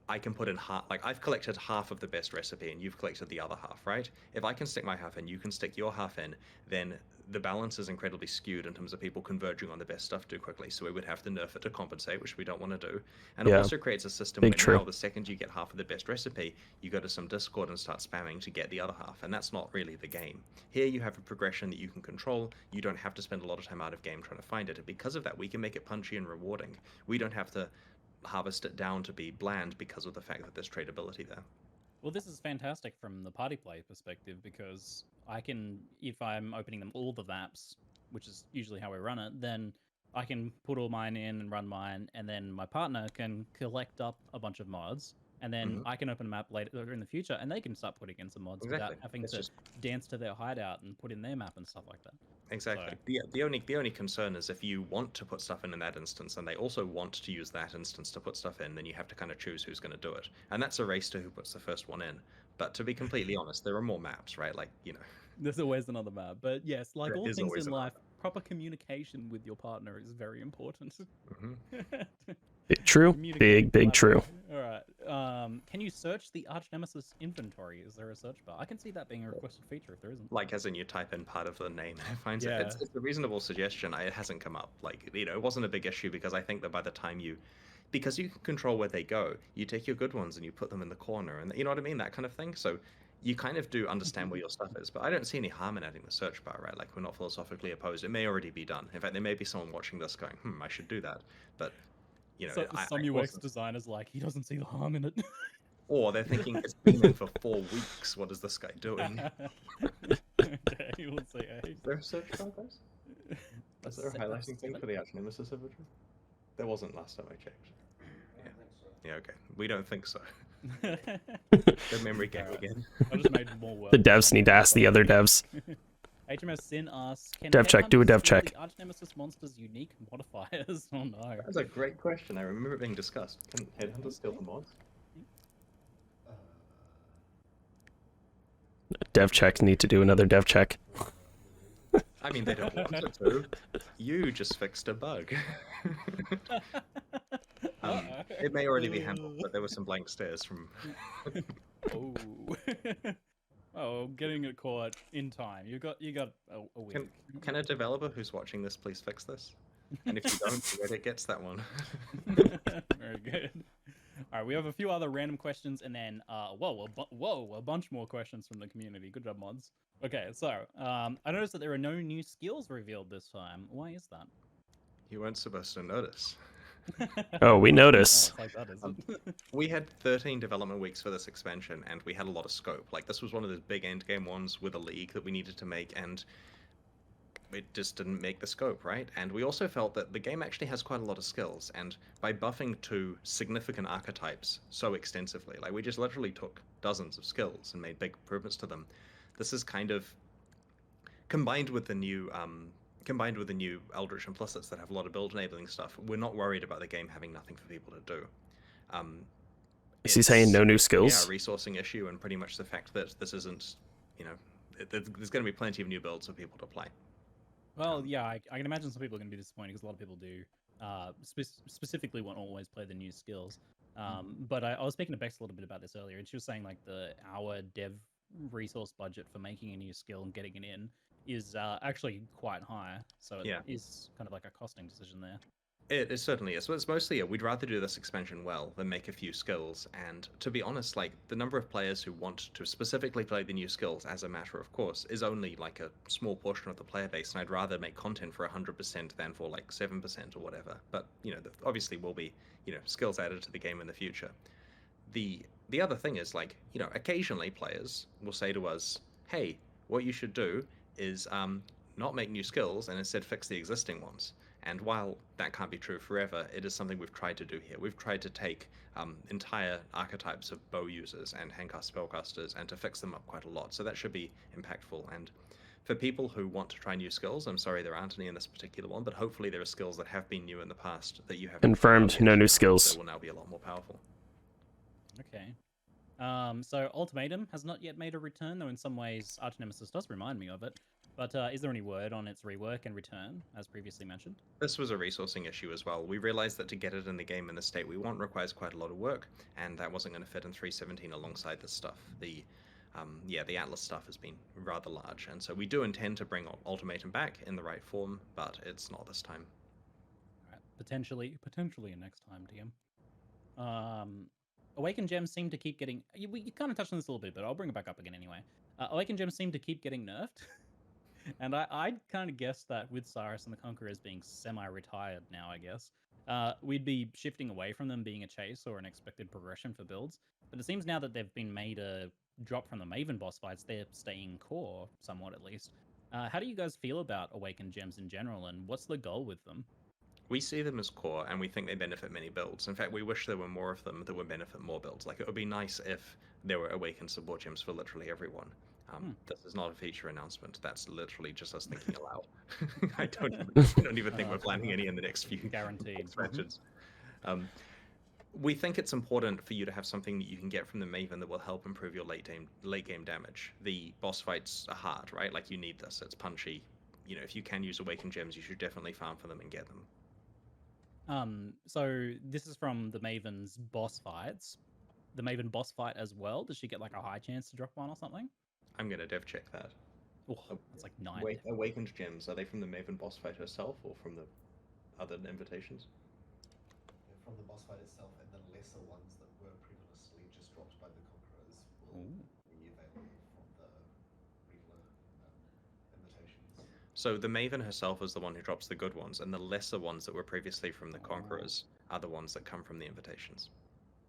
I can put in half, like I've collected half of the best recipe and you've collected the other half, right? If I can stick my half in, you can stick your half in, then the balance is incredibly skewed in terms of people converging on the best stuff too quickly. So we would have to nerf it to compensate, which we don't want to do. And it Yeah. also creates a system Big where true. now the second you get half of the best recipe, you go to some Discord and start spamming to get the other half. And that's not really the game. Here you have a progression that you can control. You don't have to spend a lot of time out of game trying to find it. And because of that, we can make it punchy and rewarding. We don't have to harvest it down to be bland because of the fact that there's tradability there. Well, this is fantastic from the party play perspective because I can, if I'm opening them all the maps, which is usually how we run it, then I can put all mine in and run mine, and then my partner can collect up a bunch of mods, and then I can open a map later in the future, and they can start putting in some mods without having It's to just- dance to their hideout and put in their map and stuff like that. Exactly. So- The only concern is if you want to put stuff in that instance and they also want to use that instance to put stuff in, then you have to kind of choose who's going to do it. And that's a race to who puts the first one in. But to be completely honest, there are more maps, right? Like, you know. There's always another map, but yes, like There all is things always in another life, proper communication with your partner is very important. True. Communicate, Big true. collaborate. All right. Can you search the Arch Nemesis inventory? Is there a search bar? I can see that being a requested feature if there isn't. Like, as in you type in part of the name, it finds Yeah. it. It's a reasonable suggestion. It hasn't come up. Like, you know, it wasn't a big issue because I think that by the time because you can control where they go, you take your good ones and you put them in the corner, and you know what I mean, that kind of thing. So you kind of do understand where your stuff is, but I don't see any harm in adding the search bar, right? Like, we're not philosophically opposed. It may already be done. In fact, there may be someone watching this going, I should do that. But, you know, So, some UX wasn't- designers like, he doesn't see the harm in it. Or they're thinking, it's been in for 4 weeks. What is this guy doing? Okay, we'll see. Is there a search bar, guys? Is there a highlighting thing for the Arch Nemesis inventory? There wasn't last time I checked. Yeah, okay. We don't think so. The memory game again. I just made more work. The devs need to ask the other devs. HMS Sin asks, can Dev check, do a headhunters dev steal check. the Arch Nemesis monster's unique modifiers? Oh no. That's a great question. I remember it being discussed. Can headhunters steal the mods? Dev check need to do another dev check. I mean, they don't want it to. You just fixed a bug. It may already be handled, but there were some blank stares from... Oh. Oh, getting it caught in time. You got a week. Can a developer who's watching this please fix this? And if you don't, Reddit gets that one. Very good. All right, we have a few other random questions, and then a bunch more questions from the community. Good job, mods. Okay, so I noticed that there are no new skills revealed this time. Why is that? You weren't supposed to notice. Oh, we Oh, notice. it's like that, is it? We had 13 development weeks for this expansion, and we had a lot of scope. Like, this was one of those big endgame ones with a league that we needed to make, and it just didn't make the scope, right? And we also felt that the game actually has quite a lot of skills, and by buffing to significant archetypes so extensively, like, we just literally took dozens of skills and made big improvements to them. This is kind of combined with the new Eldritch Implicits that have a lot of build enabling stuff. We're not worried about the game having nothing for people to do. Is he saying no new skills? Yeah, resourcing issue, and pretty much the fact that this isn't, there's going to be plenty of new builds for people to play. Well, yeah, I can imagine some people are going to be disappointed because a lot of people do specifically want to always play the new skills. But I was speaking to Bex a little bit about this earlier, and she was saying like our dev resource budget for making a new skill and getting it in is actually quite high. So it is kind of like a costing decision there. It certainly is. Well, it's mostly, we'd rather do this expansion well than make a few skills. And to be honest, like, the number of players who want to specifically play the new skills as a matter of course is only like a small portion of the player base. And I'd rather make content for 100% than for like 7% or whatever. But, obviously will be, skills added to the game in the future. The other thing is, like, occasionally players will say to us, hey, what you should do is not make new skills and instead fix the existing ones. And while that can't be true forever, it is something we've tried to do here. We've tried to take entire archetypes of bow users and handcast spellcasters and to fix them up quite a lot. So that should be impactful. And for people who want to try new skills, I'm sorry there aren't any in this particular one, but hopefully there are skills that have been new in the past that you haven't Confirmed, tried no yet new that skills. will now be a lot more powerful. Okay. So Ultimatum has not yet made a return, though in some ways Arch Nemesis does remind me of it. But is there any word on its rework and return, as previously mentioned? This was a resourcing issue as well. We realized that to get it in the game in the state we want requires quite a lot of work, and that wasn't going to fit in 3.17 alongside this stuff. The Atlas stuff has been rather large, and so we do intend to bring Ultimatum back in the right form, but it's not this time. All right. Potentially a next time, DM. Awakened Gems seem to keep getting... We kind of touched on this a little bit, but I'll bring it back up again anyway. Awakened Gems seem to keep getting nerfed. And I'd kind of guessed that with Cyrus and the Conquerors being semi-retired now, I guess, we'd be shifting away from them being a chase or an expected progression for builds. But it seems now that they've been made a drop from the Maven boss fights, they're staying core, somewhat at least. How do you guys feel about Awakened Gems in general, and what's the goal with them? We see them as core, and we think they benefit many builds. In fact, we wish there were more of them that would benefit more builds. Like, it would be nice if there were Awakened support gems for literally everyone. This is not a feature announcement. That's literally just us thinking aloud. I don't even think we're planning any in the next few Guaranteed. expansions. We think it's important for you to have something that you can get from the Maven that will help improve your late game damage. The boss fights are hard, right? Like, you need this. It's punchy. You know, if you can use Awakened Gems, you should definitely farm for them and get them. So this is from the Maven's boss fights. The Maven boss fight as well. Does she get like a high chance to drop one or something? I'm gonna dev check that. Oh, it's like 9. Awakened Gems, are they from the Maven boss fight herself or from the other invitations? They're from the boss fight itself, and the lesser ones that were previously just dropped by the Conquerors will be available from the regular invitations. So the Maven herself is the one who drops the good ones, and the lesser ones that were previously from the Conquerors are the ones that come from the invitations.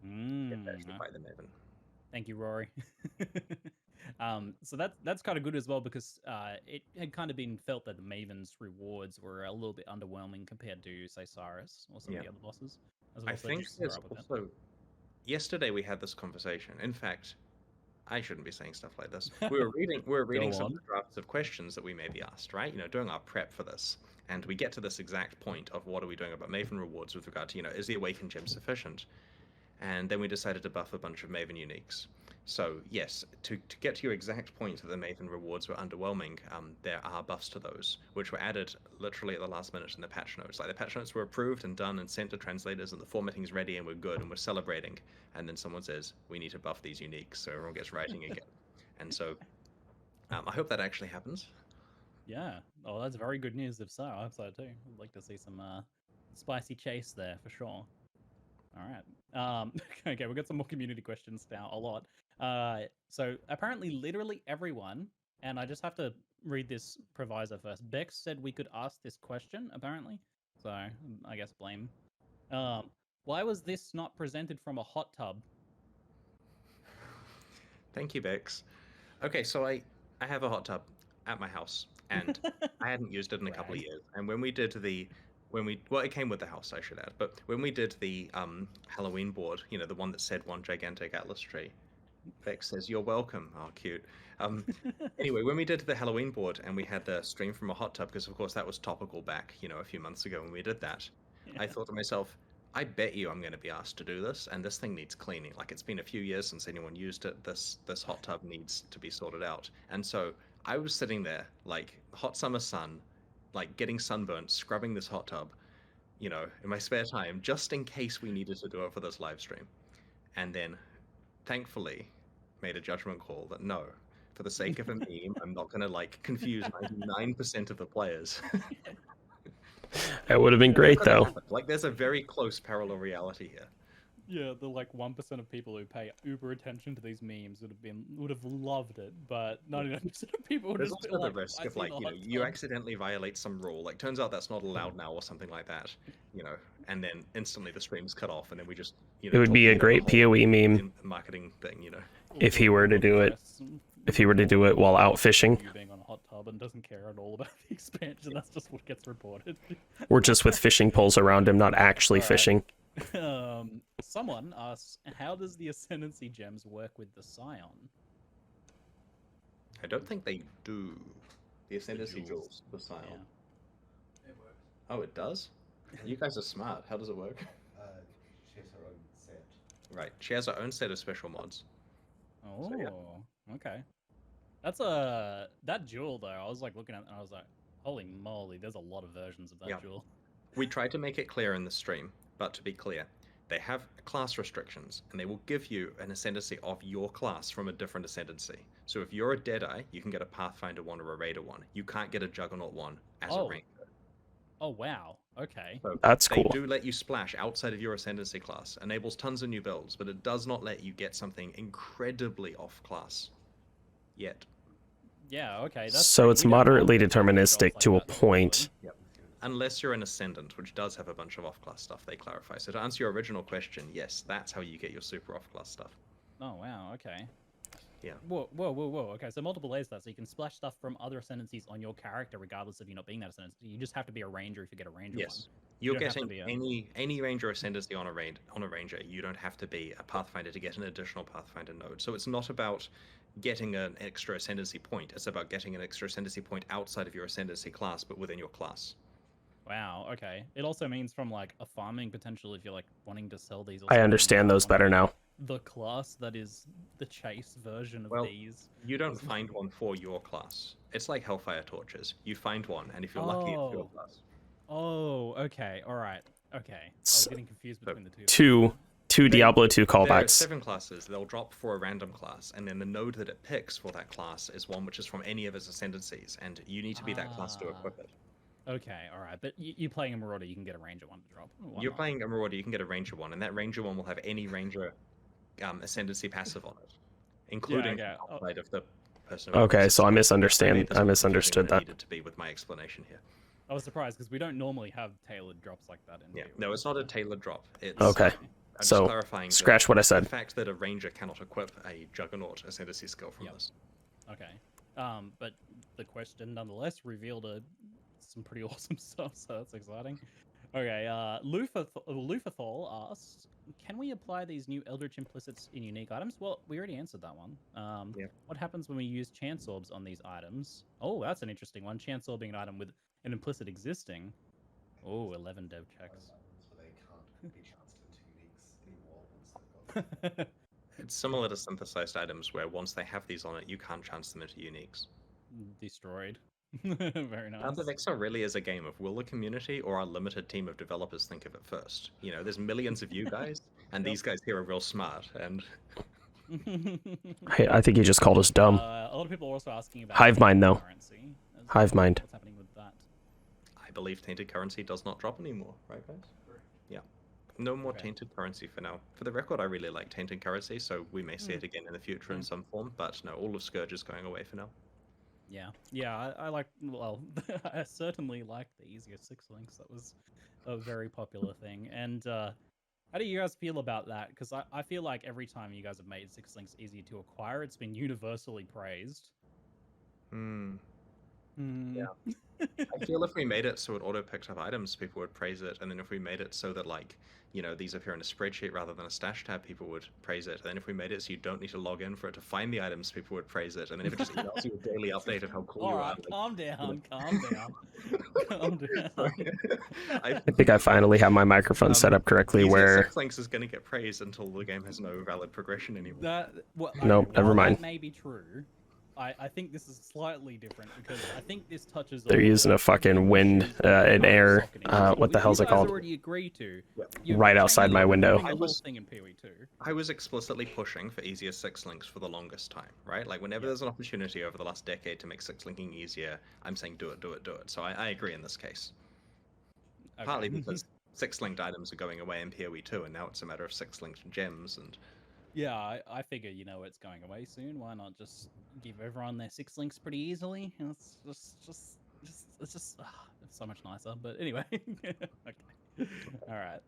Actually by the Maven. Thank you, Rory. So that's kind of good as well, because it had kind of been felt that the Maven's rewards were a little bit underwhelming compared to, say, Cyrus or some of the other bosses. As well. I think there's also... Yesterday we had this conversation. In fact, I shouldn't be saying stuff like this. We were reading some of the drafts of questions that we may be asked, right? You know, doing our prep for this. And we get to this exact point of what are we doing about Maven rewards with regard to, you know, is the Awakened Gem sufficient? And then we decided to buff a bunch of Maven uniques. So yes, to get to your exact point that the Maven rewards were underwhelming, there are buffs to those, which were added literally at the last minute in the patch notes. Like, the patch notes were approved and done and sent to translators, and the formatting's ready and we're good and we're celebrating. And then someone says, we need to buff these uniques, so everyone gets writing again. And so I hope that actually happens. Yeah. Oh, that's very good news if so. I hope so too. I'd like to see some spicy chase there for sure. All right. Okay, we've got some more community questions now, a lot. So apparently literally everyone, and I just have to read this proviso first. Bex said we could ask this question, apparently. So I guess blame. Why was this not presented from a hot tub? Thank you, Bex. Okay, so I have a hot tub at my house, and I hadn't used it in a couple of years. And when we did it came with the house, I should add. But when we did the Halloween board, you know, the one that said one gigantic Atlas tree, Bex says, "You're welcome." Oh, cute. Anyway, when we did the Halloween board and we had the stream from a hot tub, because of course that was topical back, you know, a few months ago when we did that, I thought to myself, I bet you I'm going to be asked to do this, and this thing needs cleaning. Like, it's been a few years since anyone used it. This hot tub needs to be sorted out. And so I was sitting there, like, hot summer sun, like, getting sunburnt, scrubbing this hot tub, you know, in my spare time, just in case we needed to do it for this live stream. And then, thankfully, made a judgment call that no, for the sake of a meme, I'm not going to, like, confuse 99% of the players. That would have been great, though. Like, there's a very close parallel reality here. Yeah, the like 1% of people who pay uber attention to these memes would have loved it, but 99% of people would There's just also be like, the risk I of, see like, the you know, hot you tub. accidentally violate some rule. Like, turns out that's not allowed now or something like that, you know, and then instantly the stream's cut off, and then we just, you know, It would be a great PoE meme marketing thing, you know. if he were to do it. If he were to do it while out fishing. You being on a hot pub and doesn't care at all about the expansion. That's just what gets reported. We're just with fishing poles around him, not actually Alright. fishing. Someone asks, how does the Ascendancy gems work with the Scion? I don't think they do. The Ascendancy jewels. jewels, the Scion. Yeah. It works. Oh, it does? You guys are smart. How does it work? She has her own set. Right. She has her own set of special mods. Oh, So, yeah. okay. That's that jewel though. I was like looking at it and I was like, holy moly, there's a lot of versions of that Yeah. jewel. We tried to make it clear in the stream, but to be clear, they have class restrictions, and they will give you an Ascendancy of your class from a different Ascendancy. So if you're a Deadeye, you can get a Pathfinder 1 or a Raider 1. You can't get a Juggernaut 1 as a Oh. Ranger. Oh wow. Okay. So That's they cool. do let you splash outside of your Ascendancy class, enables tons of new builds, but it does not let you get something incredibly off class yet. Yeah, okay. That's So great. it's We don't have moderately jobs deterministic like to a that in point. England. Unless you're an Ascendant, which does have a bunch of off-class stuff, they clarify. So to answer your original question, yes, that's how you get your super off-class stuff. Oh wow, okay. Yeah. Whoa. Okay, so multiple layers to that. So you can splash stuff from other Ascendancies on your character, regardless of you not being that Ascendancy. You just have to be a Ranger if you get a Ranger Yes. one. You're don't have to getting be a- any Ranger Ascendancy on a Ranger. You don't have to be a Pathfinder to get an additional Pathfinder node. So it's not about getting an extra Ascendancy point. It's about getting an extra Ascendancy point outside of your Ascendancy class, but within your class. Wow, okay. It also means from like a farming potential if you're like wanting to sell these. Or I something, understand you those better wanna now. get The class that is the chase version of Well, these. You don't find one for your class. It's like Hellfire Torches. You find one, and if you're lucky, it's your Oh. class. Oh, okay, all right, okay. I was So- getting confused between the two. Two Diablo 2 There are callbacks. 7 classes. They'll drop for a random class, and then the node that it picks for that class is one which is from any of its Ascendancies, and you need to be that class to equip it. Okay, all right. But you playing a Marauder, you can get a Ranger one to drop. Why You're not? playing a Marauder, you can get a Ranger one, and that Ranger one will have any Ranger Ascendancy passive on it, including okay. outside of the person. who Okay, owns it. so I made misunderstand. this I more confusing misunderstood than it that. needed to be with my explanation here. I was surprised because we don't normally have tailored drops like that in Yeah, PoE, no, it's not a so- tailored drop. It's, Okay. I'm just So, clarifying scratch what I the said. fact that a Ranger cannot equip a Juggernaut Ascendancy skill from Yep. this. Okay. But the question nonetheless revealed some pretty awesome stuff, so that's exciting. Okay, Lufathal asks, can we apply these new Eldritch Implicits in unique items? Well, we already answered that one. Yeah. What happens when we use Chance Orbs on these items? Oh, that's an interesting one. Chance Orb being an item with an Implicit existing. Oh, 11 dev checks. So they can't be chanced into uniques anymore once they've got. It's similar to synthesized items where once they have these on it, you can't chance them into uniques. Destroyed. Very nice. Path of Exile really is a game of will the community or our limited team of developers think of it first. You know, there's millions of you guys, and Yep. these guys here are real smart, and I think he just called us dumb. A lot of people are also asking about Hive mind, though. currency. as Hive well. mind. What's happening with that? I believe tainted currency does not drop anymore, right guys? Yeah. No more Okay. tainted currency for now. For the record, I really like tainted currency, so we may see it again in the future in some form, but no, all of Scourge is going away for now. Yeah, I like, well, I certainly like the easier 6 links. That was a very popular thing. And how do you guys feel about that? Because I feel like every time you guys have made 6 links easier to acquire, it's been universally praised. Yeah. I feel if we made it so it auto picked up items, people would praise it, and then if we made it so that, like, you know, these appear in a spreadsheet rather than a stash tab, people would praise it. And then if we made it so you don't need to log in for it to find the items, people would praise it. And then if it just emails you a daily update of how cool you are, Alright, like, calm down, calm down. Calm down. I I think I finally have my microphone set up correctly Easier where... Six Links is going to get praised until the game has no valid progression anymore. Nope, never while mind. That may be true. I think this is slightly different because I think this touches. They're on using a fucking wind, an air, what the hell's it called? Already agreed to. Right outside my window. The whole thing in PoE 2. I was explicitly pushing for easier 6 links for the longest time, right? Like, whenever there's an opportunity over the last decade to make 6 linking easier, I'm saying do it, do it, do it. So I agree in this case. Okay. Partly because 6 linked items are going away in PoE 2, and now it's a matter of 6 linked gems, and Yeah, I figure it's going away soon. Why not just give everyone their 6 links pretty easily? It's just it's so much nicer. But anyway, okay, all right.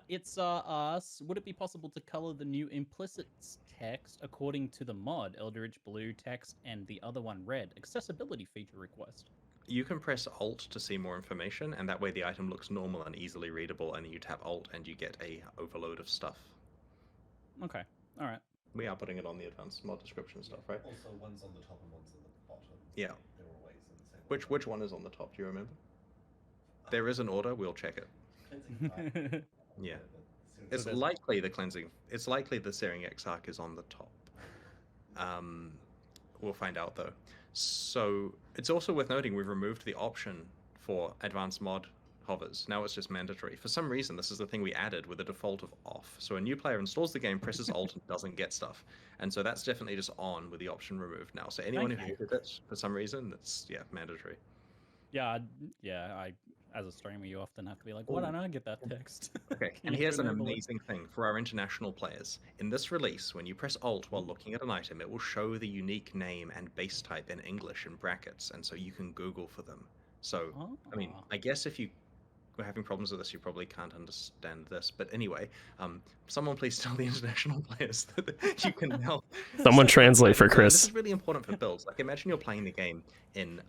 It's asks, would it be possible to color the new Implicits text according to the mod, Eldritch blue text and the other one red? Accessibility feature request. You can press Alt to see more information, and that way the item looks normal and easily readable, and you tap Alt and you get a overload of stuff. Okay, all right. We are putting it on the advanced mod description stuff, right? Also, one's on the top and one's on the bottom. Yeah. They're always in the same Which one is on the top? Do you remember? There is an order. We'll check it. Cleansing Fire. Yeah. The It's likely the cleansing. It's likely the Searing Exarch is on the top. We'll find out though. So it's also worth noting we've removed the option for advanced mod hovers. Now it's just mandatory. For some reason, this is the thing we added with a default of off. So a new player installs the game, presses Alt, and doesn't get stuff. And so that's definitely just on with the option removed now. So anyone who hated it for some reason, it's mandatory. Yeah, I as a streamer, you often have to be like, why don't I get that text? Okay, and here's an amazing thing for our international players. In this release, when you press Alt while looking at an item, it will show the unique name and base type in English in brackets, and so you can Google for them. So, I mean, I guess if you were having problems with this, you probably can't understand this. But anyway, someone please tell the international players that you can now... Someone translate for Chris. This is really important for builds. Like, imagine you're playing the game in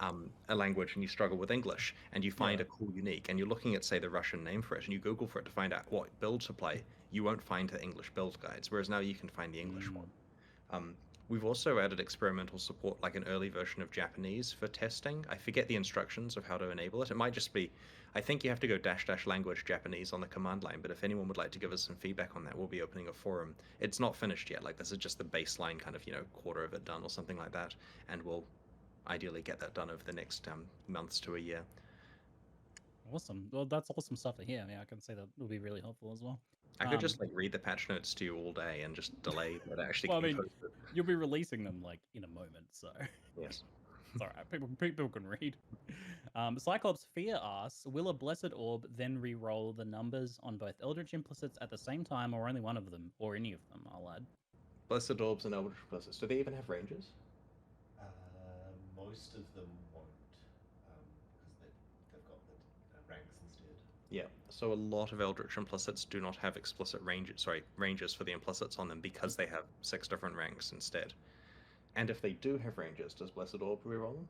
a language and you struggle with English, and you find a cool unique, and you're looking at, say, the Russian name for it, and you Google for it to find out what build to play. You won't find the English build guides, whereas now you can find the English one. We've also added experimental support, like an early version of Japanese for testing. I forget the instructions of how to enable it. It might just be, I think you have to go / language Japanese on the command line, but if anyone would like to give us some feedback on that, we'll be opening a forum. It's not finished yet. Like, this is just the baseline kind of, quarter of it done or something like that. And we'll ideally get that done over the next months to a year. Awesome. Well, that's awesome stuff to hear. Yeah, I can say that will be really helpful as well. I could just read the patch notes to you all day and just delay that actually. Well, I mean, you'll be releasing them like in a moment, so yes, it's all right. People can read. Cyclops Fear asks, will a Blessed Orb then re-roll the numbers on both Eldritch Implicits at the same time, or only one of them, or any of them? I'll add. Blessed Orbs and Eldritch Implicits. Do they even have ranges? Most of them won't, because they've got the ranks instead. Yeah, so a lot of Eldritch Implicits do not have explicit ranges for the Implicits on them because they have 6 different ranks instead. And if they do have ranges, does Blessed Orb reroll them?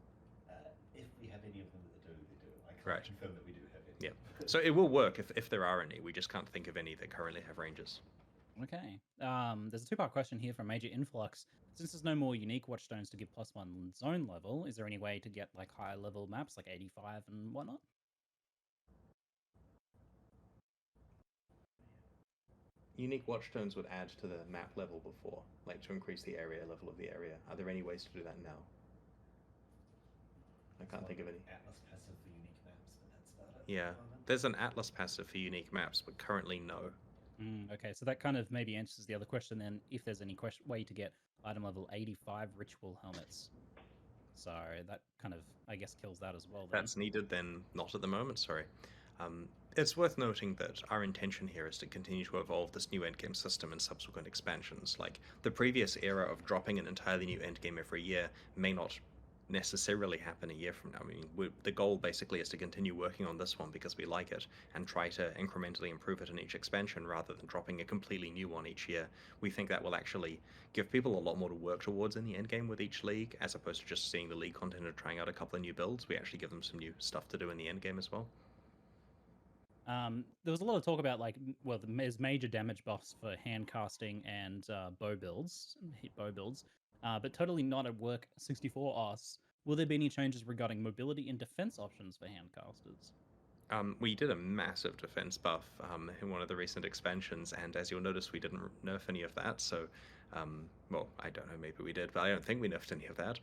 If we have any of them that do, they do. I can't confirm that we do have any. Yeah, so it will work if there are any. We just can't think of any that currently have ranges. Okay. There's a 2-part question here from Major Influx. Since there's no more unique watchstones to give +1 zone level, is there any way to get like higher level maps like 85 and whatnot? Unique watchstones would add to the map level before, like to increase the area level of the area. Are there any ways to do that now? I can't think of any. Atlas passive for unique maps, but that's about it. Yeah, there's an Atlas passive for unique maps, but currently no. Okay, so that kind of maybe answers the other question then, if there's any way to get item level 85 ritual helmets. So that kind of, I guess, kills that as well. Then. That's needed then, not at the moment, sorry. It's worth noting that our intention here is to continue to evolve this new endgame system in subsequent expansions. Like, the previous era of dropping an entirely new endgame every year may not necessarily happen a year from now. I mean, the goal basically is to continue working on this one because we like it and try to incrementally improve it in each expansion rather than dropping a completely new one each year. We think that will actually give people a lot more to work towards in the endgame with each league, as opposed to just seeing the league content and trying out a couple of new builds. We actually give them some new stuff to do in the endgame as well. There was a lot of talk about, like, well, there's major damage buffs for hand casting and bow builds, hit bow builds, but totally not at work. 64 asks, will there be any changes regarding mobility and defense options for hand casters? We did a massive defense buff in one of the recent expansions, and as you'll notice, we didn't nerf any of that, so well, I don't know, maybe we did, but I don't think we nerfed any of that.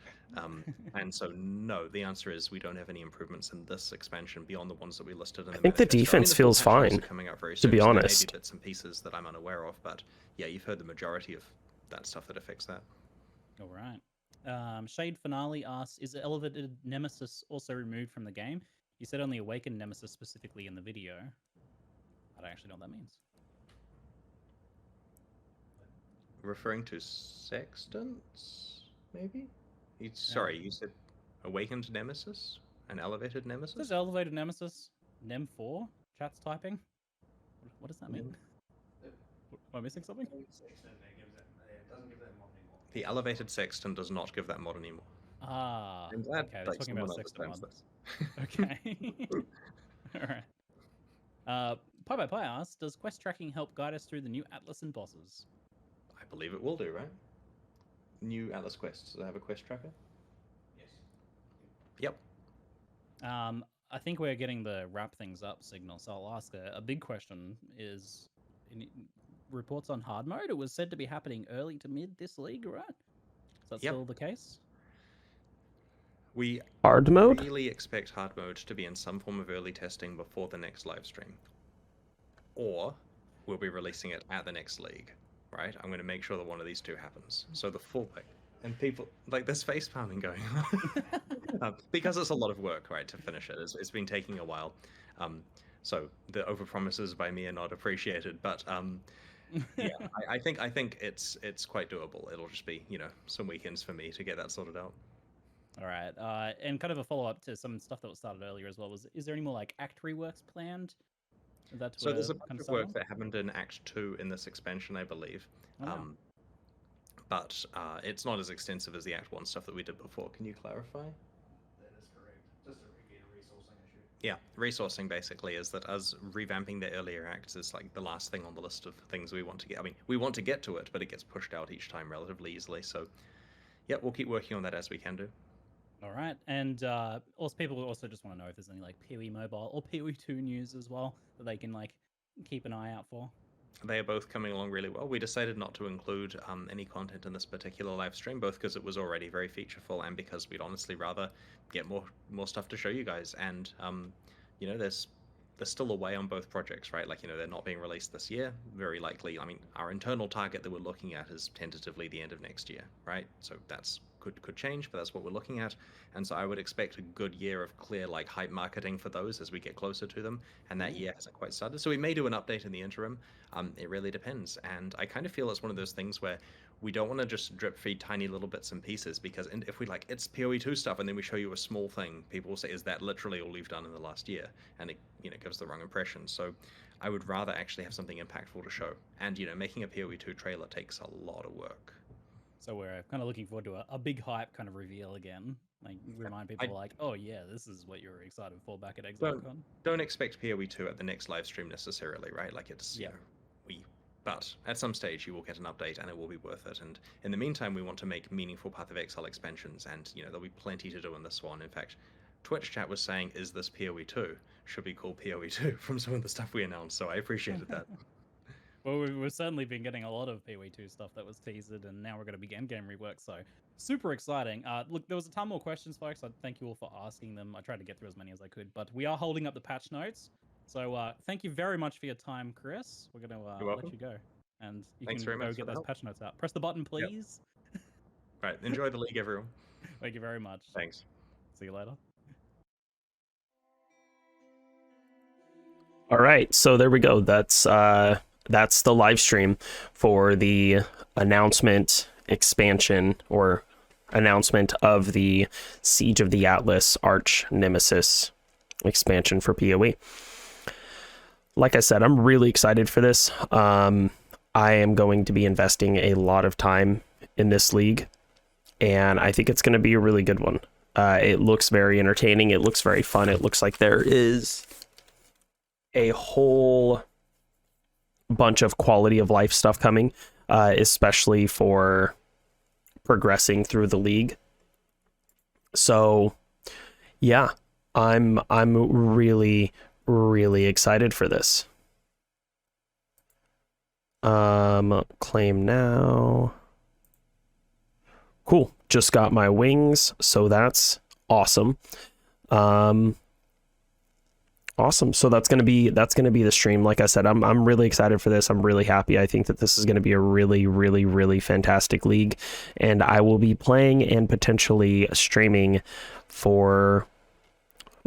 And so, no, the answer is we don't have any improvements in this expansion beyond the ones that we listed in the I think the Manifesto. defense feels fine, coming out very to soon, be so there may honest. be bits and pieces that I'm unaware of, but yeah, you've heard the majority of that stuff that affects that. All right. Shade Finale asks, is the elevated Nemesis also removed from the game? You said only awakened Nemesis specifically in the video. I don't actually know what that means. Referring to Sextants, maybe? Sorry, you said awakened Nemesis? An elevated Nemesis? It says elevated Nemesis. Nem4? Chat's typing. What does that mean? Am I missing something? The elevated sextant does not give that mod anymore. Ah, I'm glad, okay. They're like, talking someone about sextant understands mods. this. Okay. All right. Pie by Pie asks, does quest tracking help guide us through the new Atlas and bosses? I believe it will do, right? New Atlas quests. Does it have a quest tracker? Yes. Yep. I think we're getting the wrap things up signal, so I'll ask a big question is reports on hard mode. It was said to be happening early to mid this league, right? Is that Yep. still the case? We Hard mode? really expect hard mode to be in some form of early testing before the next live stream. Or we'll be releasing it at the next league, right? I'm going to make sure that one of these two happens. So the full pick. And people, like, there's face palming going on. Because it's a lot of work, right, to finish it. It's been taking a while. So the overpromises by me are not appreciated. But yeah, I think it's quite doable. It'll just be, some weekends for me to get that sorted out. All right. And kind of a follow up to some stuff that was started earlier as well. Is there any more like act reworks planned? So there's a bunch of work that happened in Act 2 in this expansion, I believe. Oh, wow. But it's not as extensive as the Act 1 stuff that we did before. Can you clarify? That is correct. Just a resourcing issue. Yeah, resourcing basically is that us revamping the earlier acts is like the last thing on the list of things we want to get. I mean, we want to get to it, but it gets pushed out each time relatively easily. So, yeah, we'll keep working on that as we can do. All right, and also people also just want to know if there's any like PoE Mobile or PoE 2 news as well that they can like keep an eye out for. They are both coming along really well. We decided not to include any content in this particular live stream, both because it was already very featureful and because we'd honestly rather get more stuff to show you guys. And there's still a way on both projects, right? Like, they're not being released this year. Very likely, I mean, our internal target that we're looking at is tentatively the end of next year, right? So that's could change, but that's what we're looking at. And so I would expect a good year of clear like hype marketing for those as we get closer to them. And that year hasn't quite started. So we may do an update in the interim. It really depends. And I kind of feel it's one of those things where we don't want to just drip feed tiny little bits and pieces, because if we like, it's PoE 2 stuff, and then we show you a small thing, people will say, is that literally all you've done in the last year? And it gives the wrong impression. So I would rather actually have something impactful to show. And making a PoE 2 trailer takes a lot of work. So we're kind of looking forward to a big hype kind of reveal again. Like, remind people like, oh yeah, this is what you're excited for back at ExileCon. Don't expect PoE 2 at the next live stream necessarily, right? Like, it's, but at some stage you will get an update and it will be worth it. And in the meantime, we want to make meaningful Path of Exile expansions, and there'll be plenty to do in this one. In fact, Twitch chat was saying, is this PoE 2? Should be called PoE 2 from some of the stuff we announced, so I appreciated that. Well, we've certainly been getting a lot of PoE 2 stuff that was teased, and now we're going to begin game rework, so super exciting. Look, there was a ton more questions, folks. I thank you all for asking them. I tried to get through as many as I could, but we are holding up the patch notes. So thank you very much for your time, Chris. We're going to let you go. And you Thanks can very go much get for the those help. patch notes out. Press the button, please. Yep. Right, enjoy the league, everyone. Thank you very much. Thanks. See you later. All right, so there we go. That's the live stream for the announcement expansion or announcement of the Siege of the Atlas Arch Nemesis expansion for PoE. Like I said, I'm really excited for this. I am going to be investing a lot of time in this league, and I think it's going to be a really good one. It looks very entertaining. It looks very fun. It looks like there is a whole bunch of quality of life stuff coming, especially for progressing through the league. So yeah, I'm really excited for this. Claim now. Cool. Just got my wings, so that's awesome. Awesome. So that's gonna be the stream. Like I said, I'm really excited for this. I'm really happy. I think that this is gonna be a really fantastic league, and I will be playing and potentially streaming for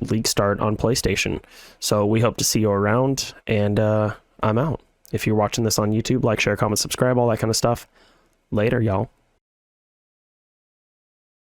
league start on PlayStation. So we hope to see you around, and I'm out. If you're watching this on YouTube, like, share, comment, subscribe, all that kind of stuff. Later, y'all.